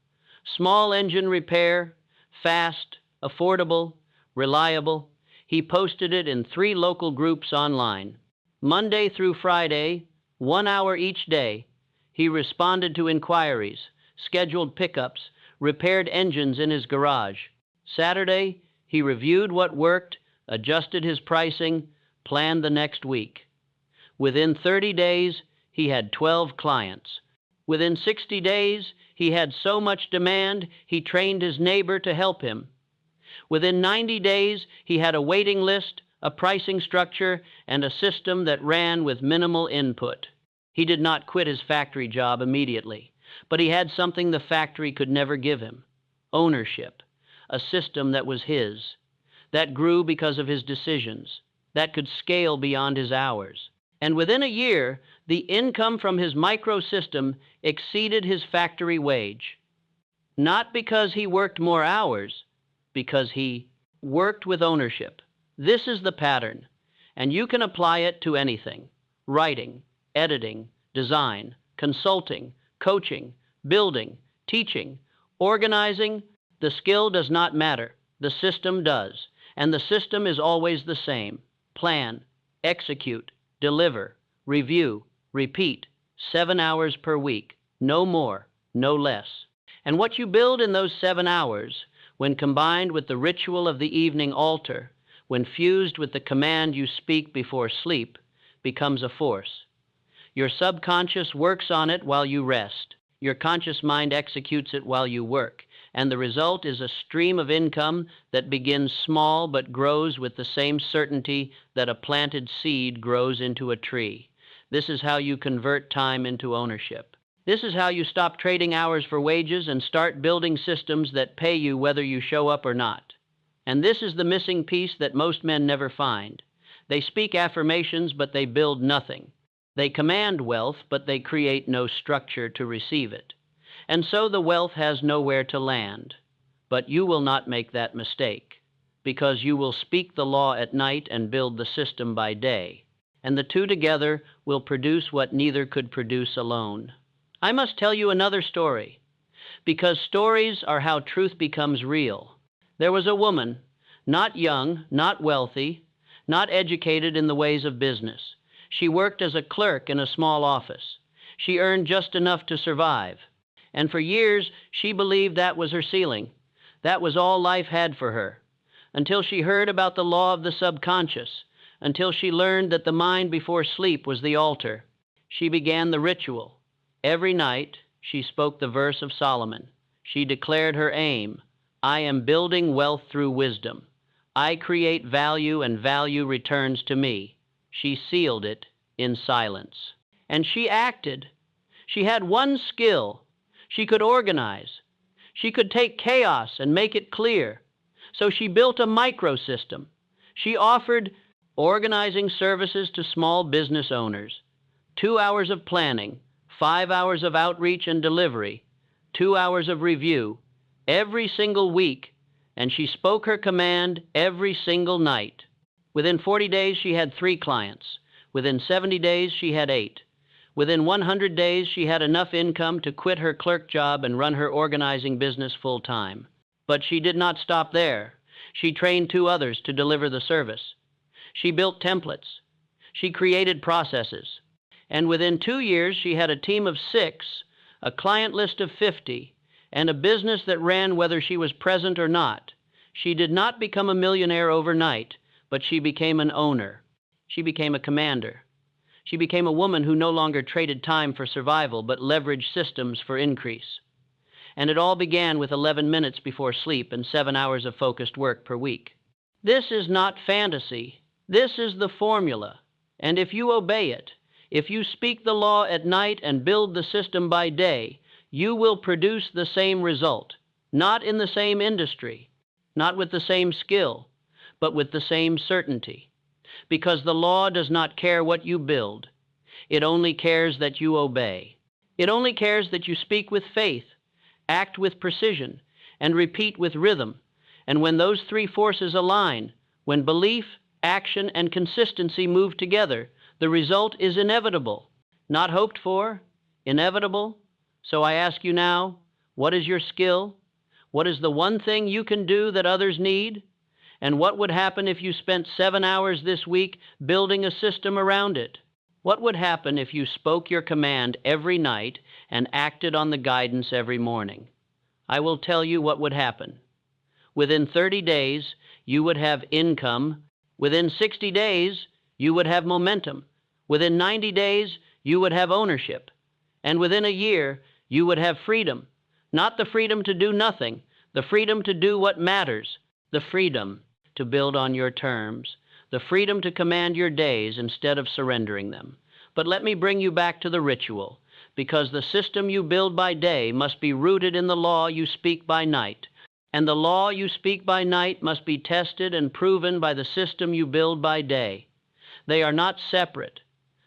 Small engine repair, fast, affordable, reliable. He posted it in 3 local groups online. Monday through Friday, 1 hour each day, he responded to inquiries, scheduled pickups, repaired engines in his garage. Saturday, he reviewed what worked, adjusted his pricing, planned the next week. Within 30 days, he had 12 clients. Within 60 days, he had so much demand, he trained his neighbor to help him. Within 90 days, he had a waiting list, a pricing structure, and a system that ran with minimal input. He did not quit his factory job immediately, but he had something the factory could never give him: ownership, a system that was his, that grew because of his decisions, that could scale beyond his hours. And within a year, the income from his microsystem exceeded his factory wage. Not because he worked more hours, because he worked with ownership. This is the pattern, and you can apply it to anything: writing, editing, design, consulting, coaching, building, teaching, organizing. The skill does not matter. The system does, and the system is always the same: plan, execute, deliver, review, repeat, 7 hours per week, no more, no less. And what you build in those 7 hours, when combined with the ritual of the evening altar, when fused with the command you speak before sleep, becomes a force. Your subconscious works on it while you rest. Your conscious mind executes it while you work, and the result is a stream of income that begins small but grows with the same certainty that a planted seed grows into a tree. This is how you convert time into ownership. This is how you stop trading hours for wages and start building systems that pay you whether you show up or not. And this is the missing piece that most men never find. They speak affirmations, but they build nothing. They command wealth, but they create no structure to receive it. And so the wealth has nowhere to land. But you will not make that mistake, because you will speak the law at night and build the system by day. And the two together will produce what neither could produce alone: I must tell you another story, because stories are how truth becomes real. There was a woman, not young, not wealthy, not educated in the ways of business. She worked as a clerk in a small office. She earned just enough to survive. And for years, she believed that was her ceiling. That was all life had for her. Until she heard about the law of the subconscious, until she learned that the mind before sleep was the altar. She began the ritual. Every night, she spoke the verse of Solomon. She declared her aim: I am building wealth through wisdom. I create value and value returns to me. She sealed it in silence. And she acted. She had one skill. She could organize. She could take chaos and make it clear. So she built a microsystem. She offered organizing services to small business owners. 2 hours of planning, 5 hours of outreach and delivery, 2 hours of review, every single week, and she spoke her command every single night. Within 40 days, she had 3 clients. Within 70 days, she had 8. Within 100 days, she had enough income to quit her clerk job and run her organizing business full-time. But she did not stop there. She trained 2 others to deliver the service. She built templates. She created processes. And within 2 years, she had a team of 6, a client list of 50, and a business that ran whether she was present or not. She did not become a millionaire overnight, but she became an owner. She became a commander. She became a woman who no longer traded time for survival, but leveraged systems for increase. And it all began with 11 minutes before sleep and 7 hours of focused work per week. This is not fantasy. This is the formula. And if you obey it, if you speak the law at night and build the system by day, you will produce the same result, not in the same industry, not with the same skill, but with the same certainty. Because the law does not care what you build. It only cares that you obey. It only cares that you speak with faith, act with precision, and repeat with rhythm. And when those 3 forces align, when belief, action, and consistency move together, the result is inevitable. Not hoped for, inevitable. So I ask you now, what is your skill? What is the one thing you can do that others need? And what would happen if you spent 7 hours this week building a system around it? What would happen if you spoke your command every night and acted on the guidance every morning? I will tell you what would happen. Within 30 days, you would have income. Within 60 days, you would have momentum. Within 90 days, you would have ownership. And within a year, you would have freedom. Not the freedom to do nothing, the freedom to do what matters, the freedom to build on your terms, the freedom to command your days instead of surrendering them. But let me bring you back to the ritual, because the system you build by day must be rooted in the law you speak by night. And the law you speak by night must be tested and proven by the system you build by day. They are not separate.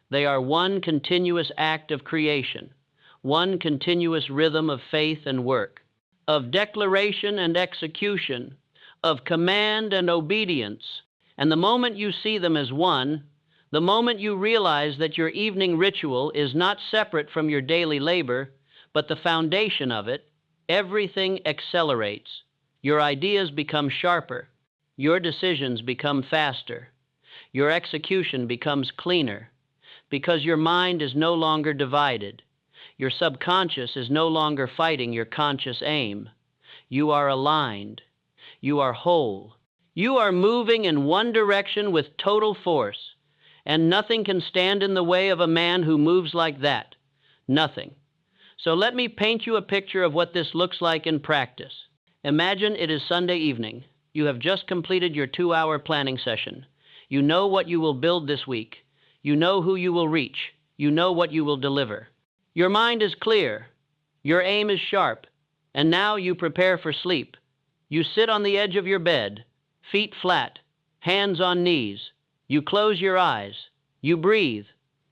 They are one continuous act of creation, one continuous rhythm of faith and work, of declaration and execution, of command and obedience. And the moment you see them as one, the moment you realize that your evening ritual is not separate from your daily labor, but the foundation of it, everything accelerates. Your ideas become sharper. Your decisions become faster. Your execution becomes cleaner, because your mind is no longer divided. Your subconscious is no longer fighting your conscious aim. You are aligned. You are whole. You are moving in one direction with total force, and nothing can stand in the way of a man who moves like that. Nothing. So let me paint you a picture of what this looks like in practice. Imagine it is Sunday evening. You have just completed your 2-hour planning session. You know what you will build this week. You know who you will reach. You know what you will deliver. Your mind is clear. Your aim is sharp. And now you prepare for sleep. You sit on the edge of your bed, feet flat, hands on knees. You close your eyes. You breathe.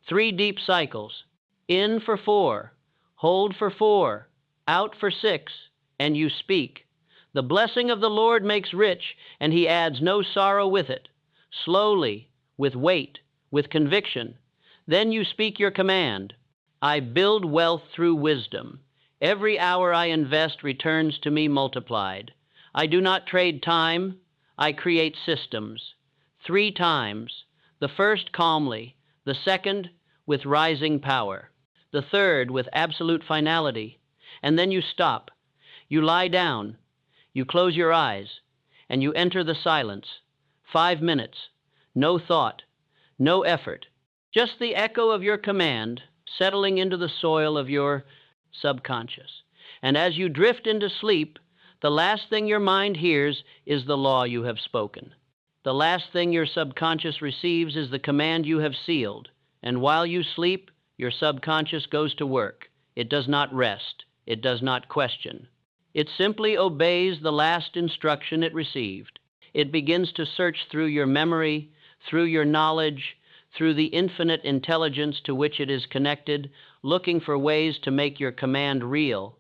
3 deep cycles. In for 4. Hold for 4. Out for 6. And you speak. The blessing of the Lord makes rich, and he adds no sorrow with it. Slowly, with weight, with conviction. Then you speak your command. I build wealth through wisdom. Every hour I invest returns to me multiplied. I do not trade time, I create systems. 3 times. The first calmly, the second with rising power, the third with absolute finality. And then you stop. You lie down. You close your eyes. And you enter the silence. 5 minutes. No thought. No effort. Just the echo of your command settling into the soil of your subconscious. And as you drift into sleep, the last thing your mind hears is the law you have spoken. The last thing your subconscious receives is the command you have sealed. And while you sleep, your subconscious goes to work. It does not rest. It does not question. It simply obeys the last instruction it received. It begins to search through your memory, through your knowledge, through the infinite intelligence to which it is connected, looking for ways to make your command real.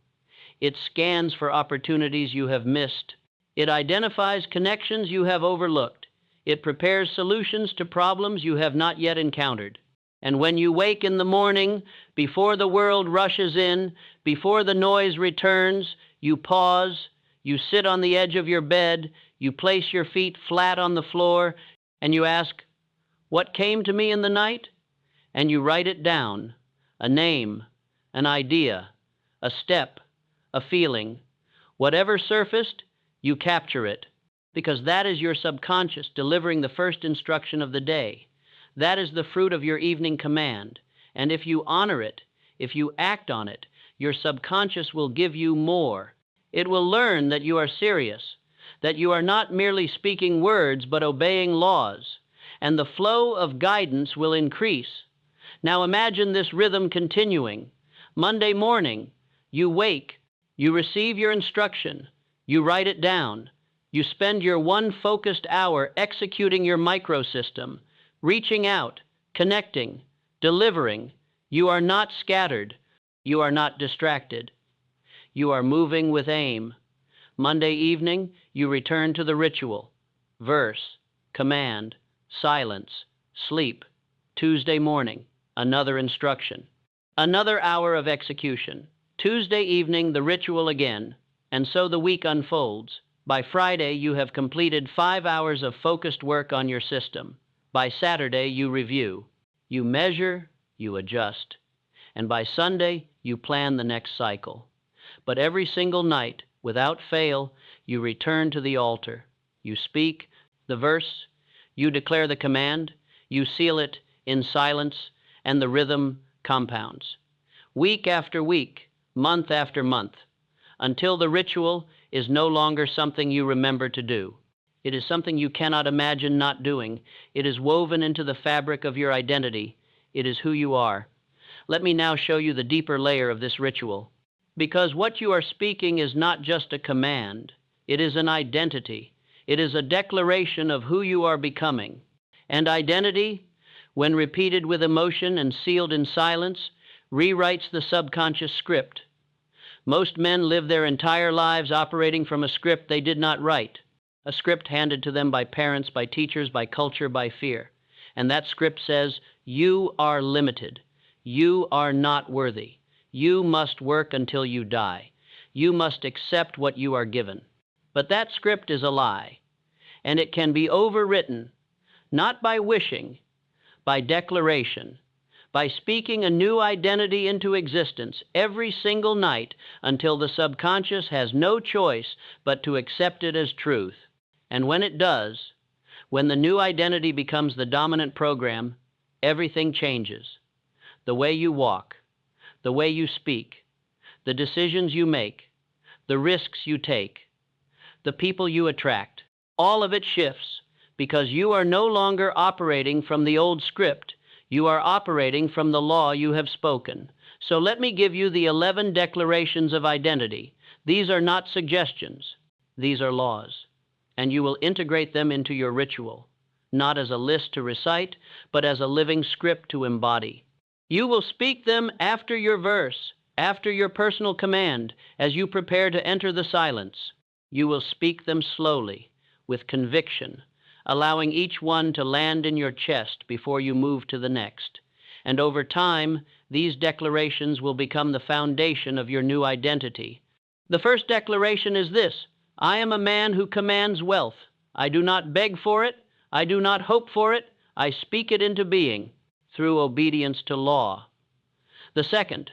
It scans for opportunities you have missed. It identifies connections you have overlooked. It prepares solutions to problems you have not yet encountered. And when you wake in the morning, before the world rushes in, before the noise returns, you pause, you sit on the edge of your bed, you place your feet flat on the floor, and you ask, "What came to me in the night?" And you write it down, a name, an idea, a step, a feeling. Whatever surfaced, you capture it, because that is your subconscious delivering the first instruction of the day. That is the fruit of your evening command. And if you honor it, if you act on it, your subconscious will give you more. It will learn that you are serious, that you are not merely speaking words, but obeying laws, and the flow of guidance will increase. Now imagine this rhythm continuing. Monday morning, you wake, you receive your instruction, you write it down, you spend your one focused hour executing your microsystem, reaching out, connecting, delivering. You are not scattered. You are not distracted. You are moving with aim. Monday evening, you return to the ritual. Verse, command, silence, sleep. Tuesday morning, another instruction. Another hour of execution. Tuesday evening, the ritual again. And so the week unfolds. By Friday, you have completed 5 hours of focused work on your system. By Saturday, you review. You measure, you adjust. And by Sunday, you plan the next cycle. But every single night, without fail, you return to the altar. You speak the verse, you declare the command, you seal it in silence, and the rhythm compounds. Week after week, month after month, until the ritual is no longer something you remember to do. It is something you cannot imagine not doing. It is woven into the fabric of your identity. It is who you are. Let me now show you the deeper layer of this ritual. Because what you are speaking is not just a command. It is an identity. It is a declaration of who you are becoming. And identity, when repeated with emotion and sealed in silence, rewrites the subconscious script. Most men live their entire lives operating from a script they did not write. A script handed to them by parents, by teachers, by culture, by fear. And that script says, you are limited. You are not worthy. You must work until you die. You must accept what you are given. But that script is a lie, and it can be overwritten, not by wishing, by declaration, by speaking a new identity into existence every single night until the subconscious has no choice but to accept it as truth. And when it does, when the new identity becomes the dominant program, everything changes. The way you walk, the way you speak, the decisions you make, the risks you take, the people you attract, all of it shifts because you are no longer operating from the old script. You are operating from the law you have spoken. So let me give you the 11 declarations of identity. These are not suggestions. These are laws. And you will integrate them into your ritual, not as a list to recite, but as a living script to embody. You will speak them after your verse, after your personal command, as you prepare to enter the silence. You will speak them slowly, with conviction, allowing each one to land in your chest before you move to the next. And over time, these declarations will become the foundation of your new identity. The first declaration is this: I am a man who commands wealth. I do not beg for it. I do not hope for it. I speak it into being through obedience to law. The second,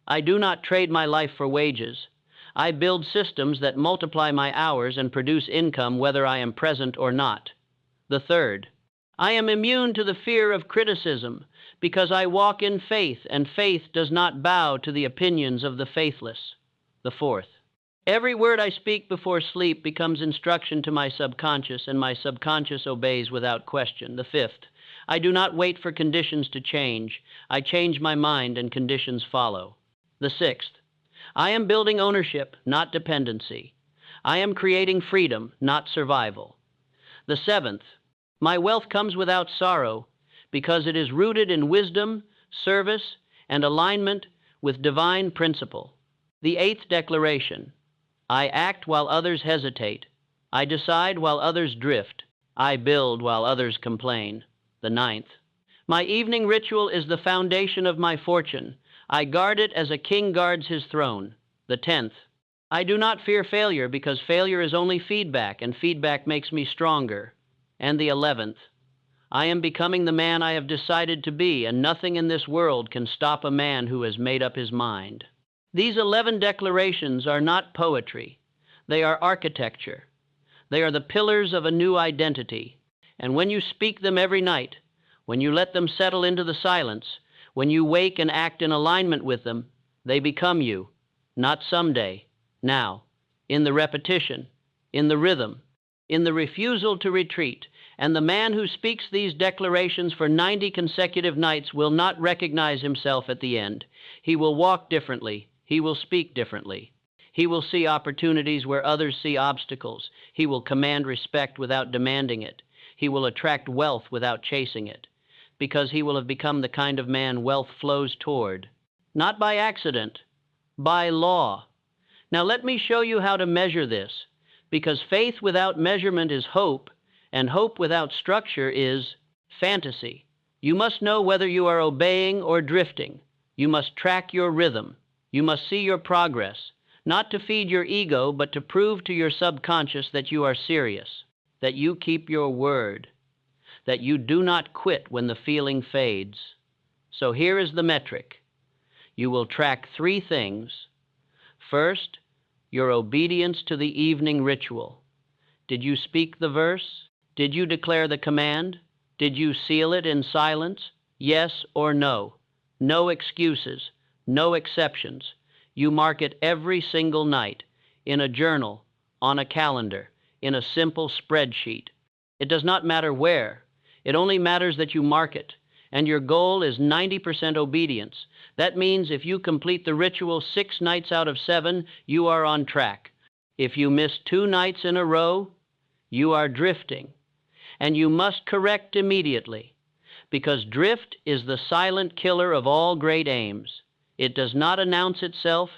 I do not trade my life for wages. I build systems that multiply my hours and produce income whether I am present or not. The third, I am immune to the fear of criticism because I walk in faith, and faith does not bow to the opinions of the faithless. The fourth, every word I speak before sleep becomes instruction to my subconscious, and my subconscious obeys without question. The fifth, I do not wait for conditions to change. I change my mind and conditions follow. The sixth, I am building ownership, not dependency. I am creating freedom, not survival. The seventh, my wealth comes without sorrow because it is rooted in wisdom, service, and alignment with divine principle. The eighth declaration, I act while others hesitate. I decide while others drift. I build while others complain. The ninth, my evening ritual is the foundation of my fortune. I guard it as a king guards his throne. The 10th, I do not fear failure because failure is only feedback, and feedback makes me stronger. And the 11th, I am becoming the man I have decided to be, and nothing in this world can stop a man who has made up his mind. These 11 declarations are not poetry. They are architecture. They are the pillars of a new identity. And when you speak them every night, when you let them settle into the silence, when you wake and act in alignment with them, they become you, not someday, now, in the repetition, in the rhythm, in the refusal to retreat. And the man who speaks these declarations for 90 consecutive nights will not recognize himself at the end. He will walk differently. He will speak differently. He will see opportunities where others see obstacles. He will command respect without demanding it. He will attract wealth without chasing it, because he will have become the kind of man wealth flows toward, not by accident, by law. Now let me show you how to measure this, because faith without measurement is hope, and hope without structure is fantasy. You must know whether you are obeying or drifting. You must track your rhythm. You must see your progress, not to feed your ego, but to prove to your subconscious that you are serious, that you keep your word, that you do not quit when the feeling fades. So here is the metric. You will track 3 things. First, your obedience to the evening ritual. Did you speak the verse? Did you declare the command? Did you seal it in silence? Yes or no? No excuses, no exceptions. You mark it every single night, in a journal, on a calendar, in a simple spreadsheet. It does not matter where. It only matters that you mark it. And your goal is 90% obedience. That means if you complete the ritual 6 nights out of 7, you are on track. If you miss 2 nights in a row, you are drifting. And you must correct immediately, because drift is the silent killer of all great aims. It does not announce itself.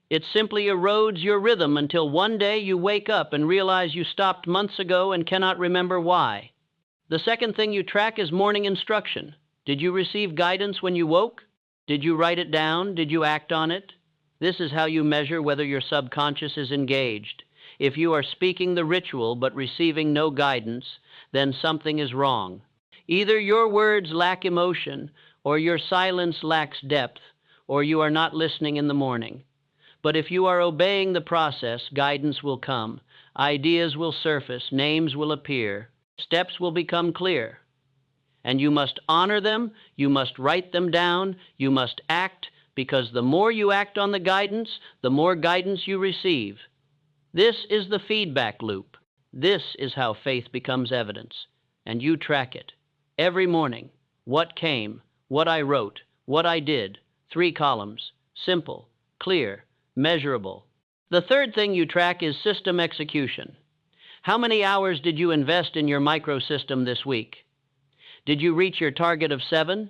It simply erodes your rhythm until one day you wake up and realize you stopped months ago and cannot remember why. The second thing you track is morning instruction. Did you receive guidance when you woke? Did you write it down? Did you act on it? This is how you measure whether your subconscious is engaged. If you are speaking the ritual but receiving no guidance, then something is wrong. Either your words lack emotion, or your silence lacks depth, or you are not listening in the morning. But if you are obeying the process, guidance will come, ideas will surface, names will appear, steps will become clear. And you must honor them, you must write them down, you must act, because the more you act on the guidance, the more guidance you receive. This is the feedback loop. This is how faith becomes evidence, and you track it. Every morning, what came, what I wrote, what I did, 3 columns, simple, clear, measurable. The third thing you track is system execution. How many hours did you invest in your microsystem this week? Did you reach your target of 7?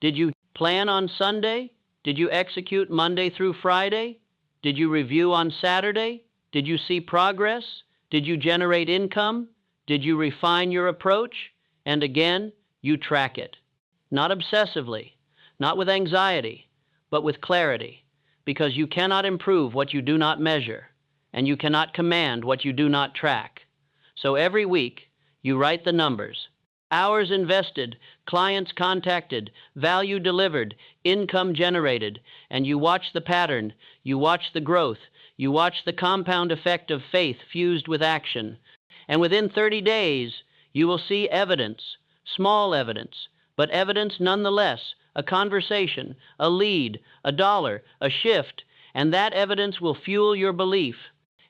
Did you plan on Sunday? Did you execute Monday through Friday? Did you review on Saturday? Did you see progress? Did you generate income? Did you refine your approach? And again, you track it. Not obsessively, not with anxiety, but with clarity, because you cannot improve what you do not measure, and you cannot command what you do not track. So every week, you write the numbers: hours invested, clients contacted, value delivered, income generated, and you watch the pattern, you watch the growth, you watch the compound effect of faith fused with action. And within 30 days, you will see evidence, small evidence, but evidence nonetheless, a conversation, a lead, a dollar, a shift, and that evidence will fuel your belief,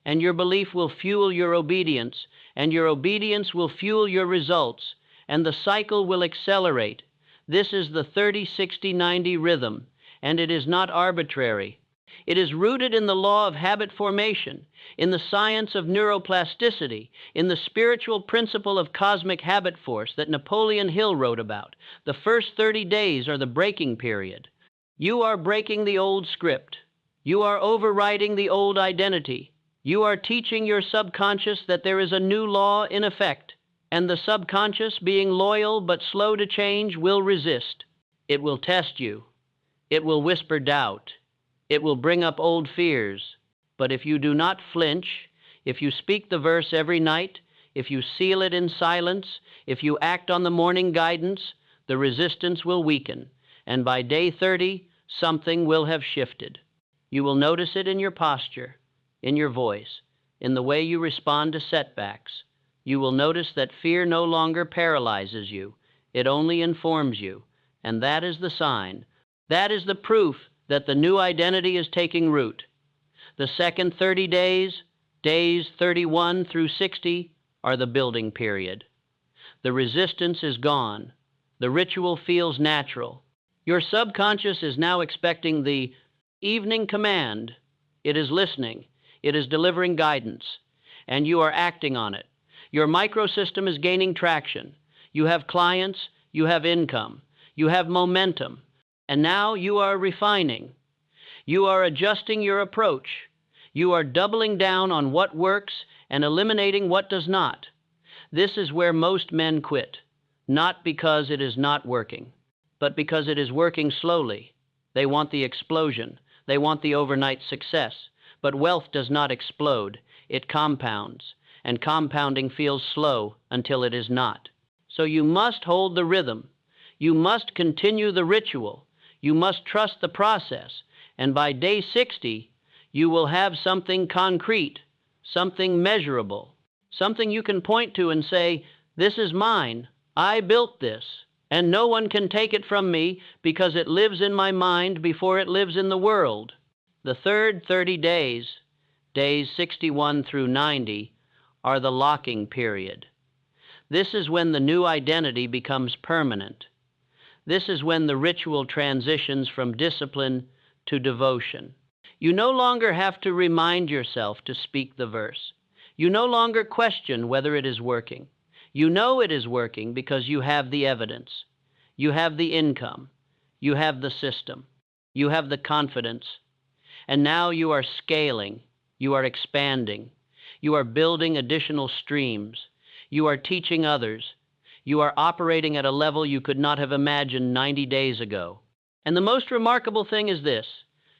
and your belief will fuel your obedience, and your obedience will fuel your results, and the cycle will accelerate. This is the 30-60-90 rhythm, and it is not arbitrary. It is rooted in the law of habit formation, in the science of neuroplasticity, in the spiritual principle of cosmic habit force that Napoleon Hill wrote about. The first 30 days are the breaking period. You are breaking the old script. You are overriding the old identity. You are teaching your subconscious that there is a new law in effect, and the subconscious, being loyal but slow to change, will resist. It will test you. It will whisper doubt. It will bring up old fears. But if you do not flinch, if you speak the verse every night, if you seal it in silence, if you act on the morning guidance, the resistance will weaken, and by day 30, something will have shifted. You will notice it in your posture, in your voice, in the way you respond to setbacks. You will notice that fear no longer paralyzes you. It only informs you, and that is the sign. That is the proof that the new identity is taking root. The second 30 days, days 31 through 60, are the building period. The resistance is gone. The ritual feels natural. Your subconscious is now expecting the evening command. It is listening. It is delivering guidance, and you are acting on it. Your microsystem is gaining traction. You have clients, you have income, you have momentum, and now you are refining. You are adjusting your approach. You are doubling down on what works and eliminating what does not. This is where most men quit, not because it is not working, but because it is working slowly. They want the explosion. They want the overnight success. But wealth does not explode. It compounds, and compounding feels slow until it is not. So you must hold the rhythm. You must continue the ritual. You must trust the process, and by day 60, you will have something concrete, something measurable, something you can point to and say, "This is mine. I built this, and no one can take it from me because it lives in my mind before it lives in the world." The third 30 days, days 61 through 90, are the locking period. This is when the new identity becomes permanent. This is when the ritual transitions from discipline to devotion. You no longer have to remind yourself to speak the verse. You no longer question whether it is working. You know it is working because you have the evidence. You have the income. You have the system. You have the confidence. And now you are scaling. You are expanding. You are building additional streams. You are teaching others. You are operating at a level you could not have imagined 90 days ago. And the most remarkable thing is this: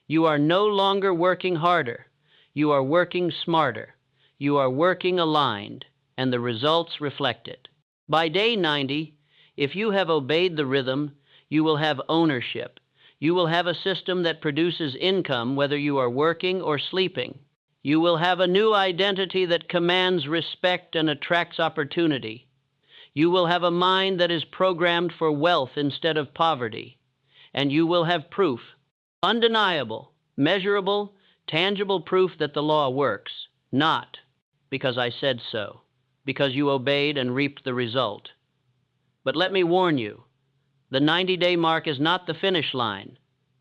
you are no longer working harder. You are working smarter. You are working aligned, and the results reflect it. By day 90, if you have obeyed the rhythm, you will have ownership. You will have a system that produces income whether you are working or sleeping. You will have a new identity that commands respect and attracts opportunity. You will have a mind that is programmed for wealth instead of poverty. And you will have proof, undeniable, measurable, tangible proof that the law works, not because I said so, because you obeyed and reaped the result. But let me warn you, the 90-day mark is not the finish line.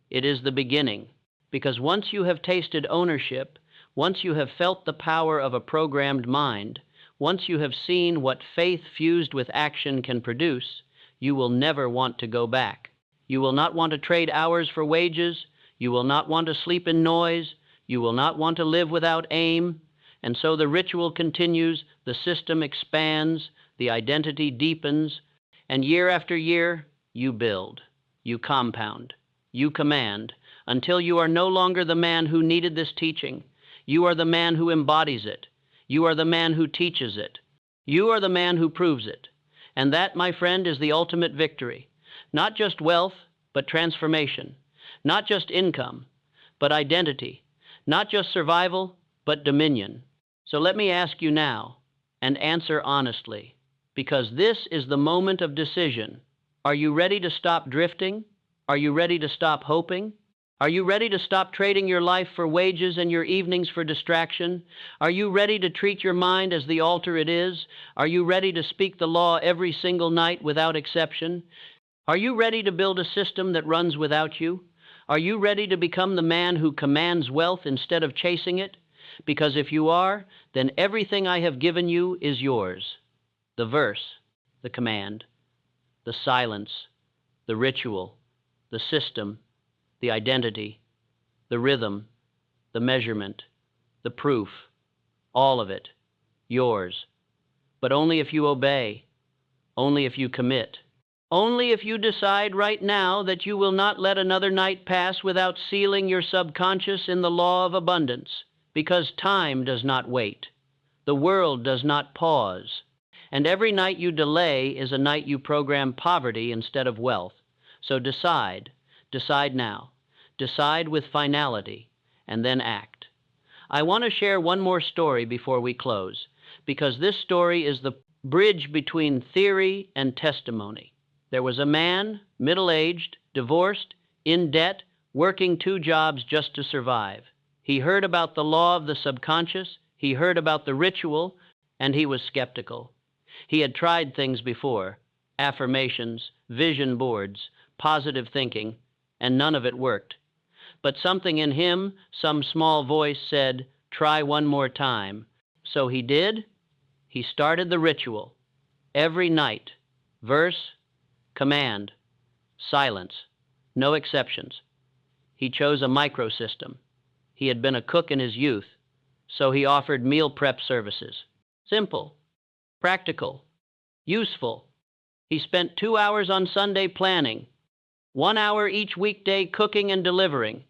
It is the beginning, because once you have tasted ownership, once you have felt the power of a programmed mind, once you have seen what faith fused with action can produce, you will never want to go back. You will not want to trade hours for wages. You will not want to sleep in noise. You will not want to live without aim. And so the ritual continues, the system expands, the identity deepens, and year after year, you build. You compound. You command, until you are no longer the man who needed this teaching. You are the man who embodies it. You are the man who teaches it. You are the man who proves it. And that, my friend, is the ultimate victory. Not just wealth, but transformation. Not just income, but identity. Not just survival, but dominion. So let me ask you now, and answer honestly, because this is the moment of decision. Are you ready to stop drifting? Are you ready to stop hoping? Are you ready to stop trading your life for wages and your evenings for distraction? Are you ready to treat your mind as the altar it is? Are you ready to speak the law every single night without exception? Are you ready to build a system that runs without you? Are you ready to become the man who commands wealth instead of chasing it? Because if you are, then everything I have given you is yours. The verse, the command, the silence, the ritual, the system, the identity, the rhythm, the measurement, the proof, all of it, yours. But only if you obey, only if you commit, only if you decide right now that you will not let another night pass without sealing your subconscious in the law of abundance, because time does not wait, the world does not pause, and every night you delay is a night you program poverty instead of wealth. So decide now. Decide with finality, and then act. I want to share one more story before we close, because this story is the bridge between theory and testimony. There was a man, middle-aged, divorced, in debt, working 2 jobs just to survive. He heard about the law of the subconscious, he heard about the ritual, and he was skeptical. He had tried things before, affirmations, vision boards, positive thinking, and none of it worked. But something in him, some small voice said, "Try one more time." So he did. He started the ritual. Every night, verse, command, silence, no exceptions. He chose a microsystem. He had been a cook in his youth, so he offered meal prep services. Simple, practical, useful. He spent 2 hours on Sunday planning, 1 hour each weekday cooking and delivering,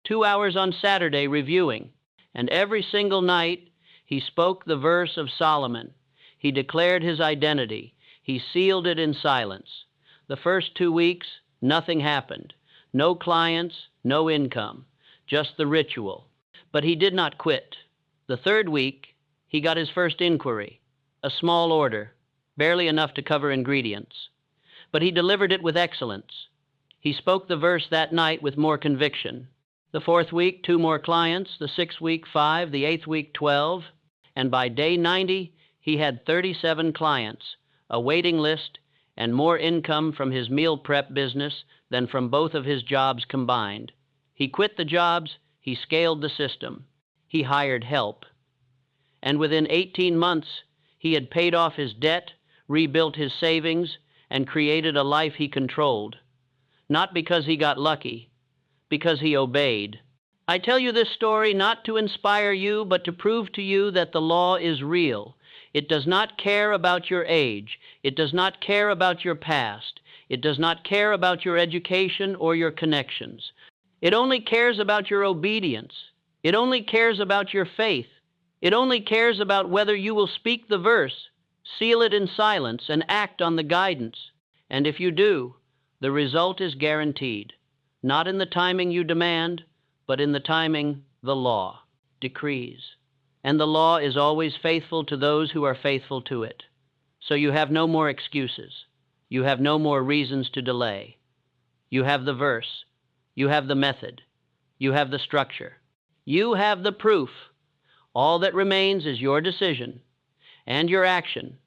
2 hours on Saturday reviewing, and every single night he spoke the verse of Solomon. He declared his identity. He sealed it in silence. The first 2 weeks, nothing happened. No clients, no income, just the ritual. But he did not quit. The 3rd week, he got his first inquiry, a small order, barely enough to cover ingredients. But he delivered it with excellence. He spoke the verse that night with more conviction. The 4th week, 2 more clients, the 6th week, 5, the 8th week, 12, and by day 90, he had 37 clients, a waiting list, and more income from his meal prep business than from both of his jobs combined. He quit the jobs, he scaled the system, he hired help. And within 18 months, he had paid off his debt, rebuilt his savings, and created a life he controlled. Not because he got lucky, because he obeyed. I tell you this story not to inspire you, but to prove to you that the law is real. It does not care about your age. It does not care about your past. It does not care about your education or your connections. It only cares about your obedience. It only cares about your faith. It only cares about whether you will speak the verse, seal it in silence, and act on the guidance. And if you do, the result is guaranteed. Not in the timing you demand, but in the timing the law decrees. And the law is always faithful to those who are faithful to it. So you have no more excuses. You have no more reasons to delay. You have the verse. You have the method. You have the structure. You have the proof. All that remains is your decision, and your action,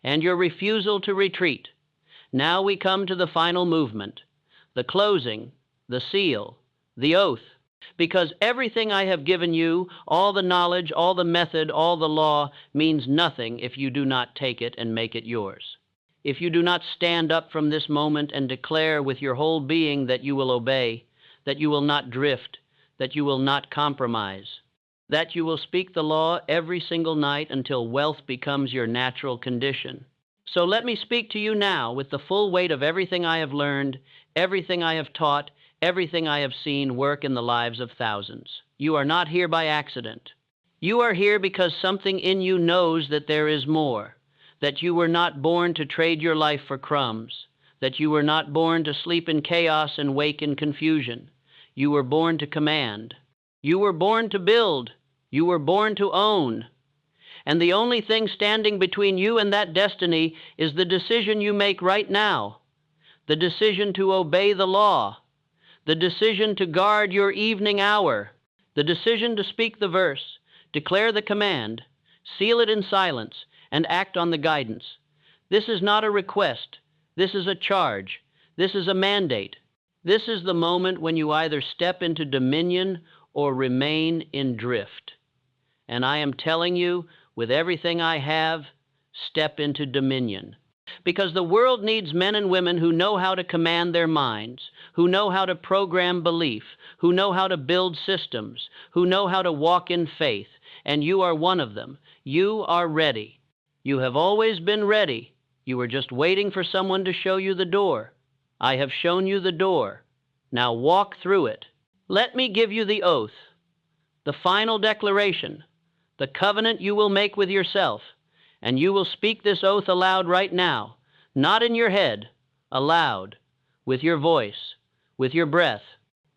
and your refusal to retreat. Now we come to the final movement, the closing, the seal, the oath, because everything I have given you, all the knowledge, all the method, all the law, means nothing if you do not take it and make it yours. If you do not stand up from this moment and declare with your whole being that you will obey, that you will not drift, that you will not compromise, that you will speak the law every single night until wealth becomes your natural condition, So let me speak to you now with the full weight of everything I have learned, everything I have taught, everything I have seen work in the lives of thousands. You are not here by accident. You are here because something in you knows that there is more, that you were not born to trade your life for crumbs, that you were not born to sleep in chaos and wake in confusion. You were born to command. You were born to build. You were born to own. And the only thing standing between you and that destiny is the decision you make right now, the decision to obey the law, the decision to guard your evening hour, the decision to speak the verse, declare the command, seal it in silence, and act on the guidance. This is not a request. This is a charge. This is a mandate. This is the moment when you either step into dominion or remain in drift. And I am telling you, with everything I have, step into dominion. Because the world needs men and women who know how to command their minds, who know how to program belief, who know how to build systems, who know how to walk in faith, and you are one of them. You are ready. You have always been ready. You were just waiting for someone to show you the door. I have shown you the door. Now walk through it. Let me give you the oath, the final declaration, the covenant you will make with yourself, and you will speak this oath aloud right now, not in your head, aloud, with your voice, with your breath,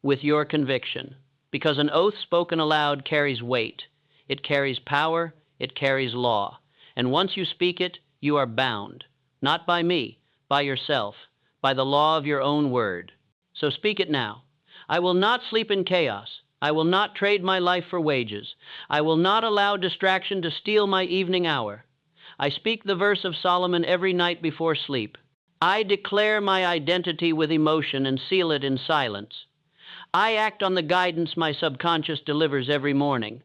with your conviction, because an oath spoken aloud carries weight. It carries power, it carries law, and once you speak it, you are bound, not by me, by yourself, by the law of your own word. So speak it now. I will not sleep in chaos. I will not trade my life for wages. I will not allow distraction to steal my evening hour. I speak the verse of Solomon every night before sleep. I declare my identity with emotion and seal it in silence. I act on the guidance my subconscious delivers every morning.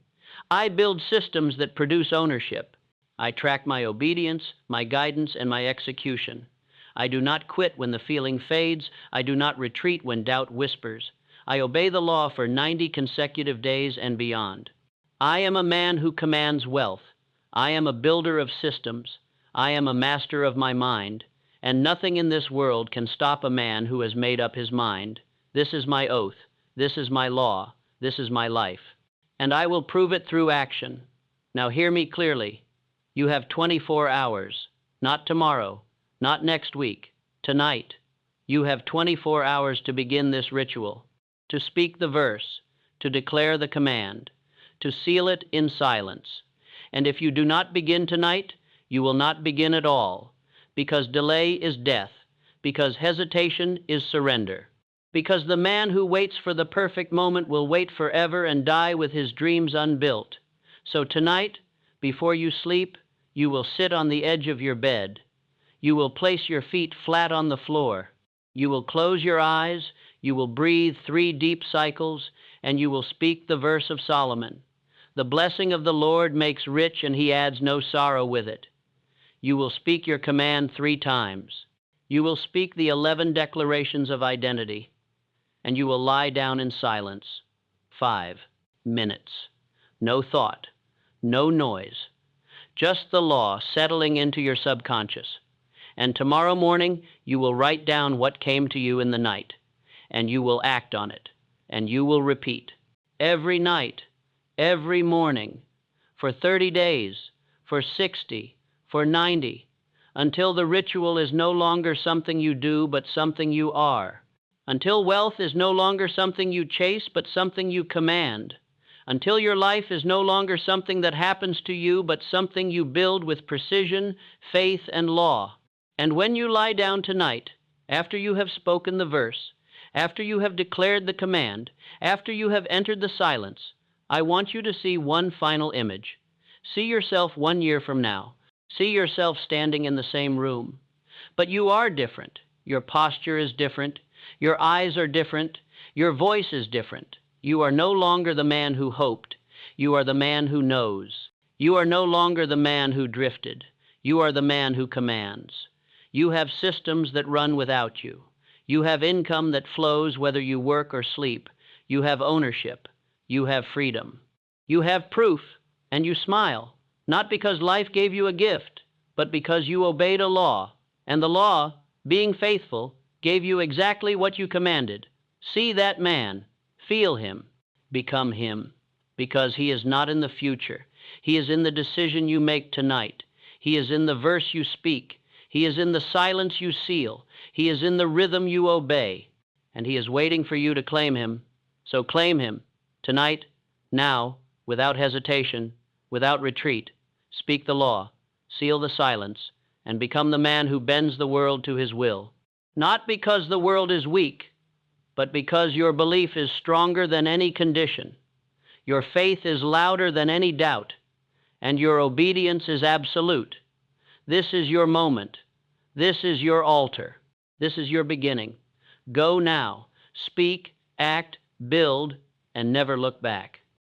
I build systems that produce ownership. I track my obedience, my guidance, and my execution. I do not quit when the feeling fades. I do not retreat when doubt whispers. I obey the law for 90 consecutive days and beyond. I am a man who commands wealth. I am a builder of systems. I am a master of my mind. And nothing in this world can stop a man who has made up his mind. This is my oath. This is my law. This is my life. And I will prove it through action. Now hear me clearly. You have 24 hours. Not tomorrow. Not next week. Tonight. You have 24 hours to begin this ritual, to speak the verse, to declare the command, to seal it in silence. And if you do not begin tonight, you will not begin at all, because delay is death, because hesitation is surrender, because the man who waits for the perfect moment will wait forever and die with his dreams unbuilt. So tonight, before you sleep, you will sit on the edge of your bed. You will place your feet flat on the floor. You will close your eyes. You will breathe 3 deep cycles, and you will speak the verse of Solomon. The blessing of the Lord makes rich, and he adds no sorrow with it. You will speak your command 3 times. You will speak the 11 declarations of identity, and you will lie down in silence. 5 minutes. No thought, no noise, just the law settling into your subconscious. And tomorrow morning, you will write down what came to you in the night, and you will act on it, and you will repeat every night, every morning, for 30 days, for 60, for 90, until the ritual is no longer something you do, but something you are, until wealth is no longer something you chase, but something you command, until your life is no longer something that happens to you, but something you build with precision, faith, and law. And when you lie down tonight, after you have spoken the verse, after you have declared the command, after you have entered the silence, I want you to see one final image. See yourself 1 year from now. See yourself standing in the same room. But you are different. Your posture is different. Your eyes are different. Your voice is different. You are no longer the man who hoped. You are the man who knows. You are no longer the man who drifted. You are the man who commands. You have systems that run without you. You have income that flows whether you work or sleep. You have ownership. You have freedom. You have proof, and you smile, not because life gave you a gift, but because you obeyed a law, and the law, being faithful, gave you exactly what you commanded. See that man, feel him, become him, because he is not in the future. He is in the decision you make tonight. He is in the verse you speak. He is in the silence you seal. He is in the rhythm you obey. And he is waiting for you to claim him. So claim him, tonight, now, without hesitation, without retreat. Speak the law, seal the silence, and become the man who bends the world to his will. Not because the world is weak, but because your belief is stronger than any condition. Your faith is louder than any doubt, and your obedience is absolute. This is your moment. This is your altar. This is your beginning. Go now. Speak, act, build, and never look back.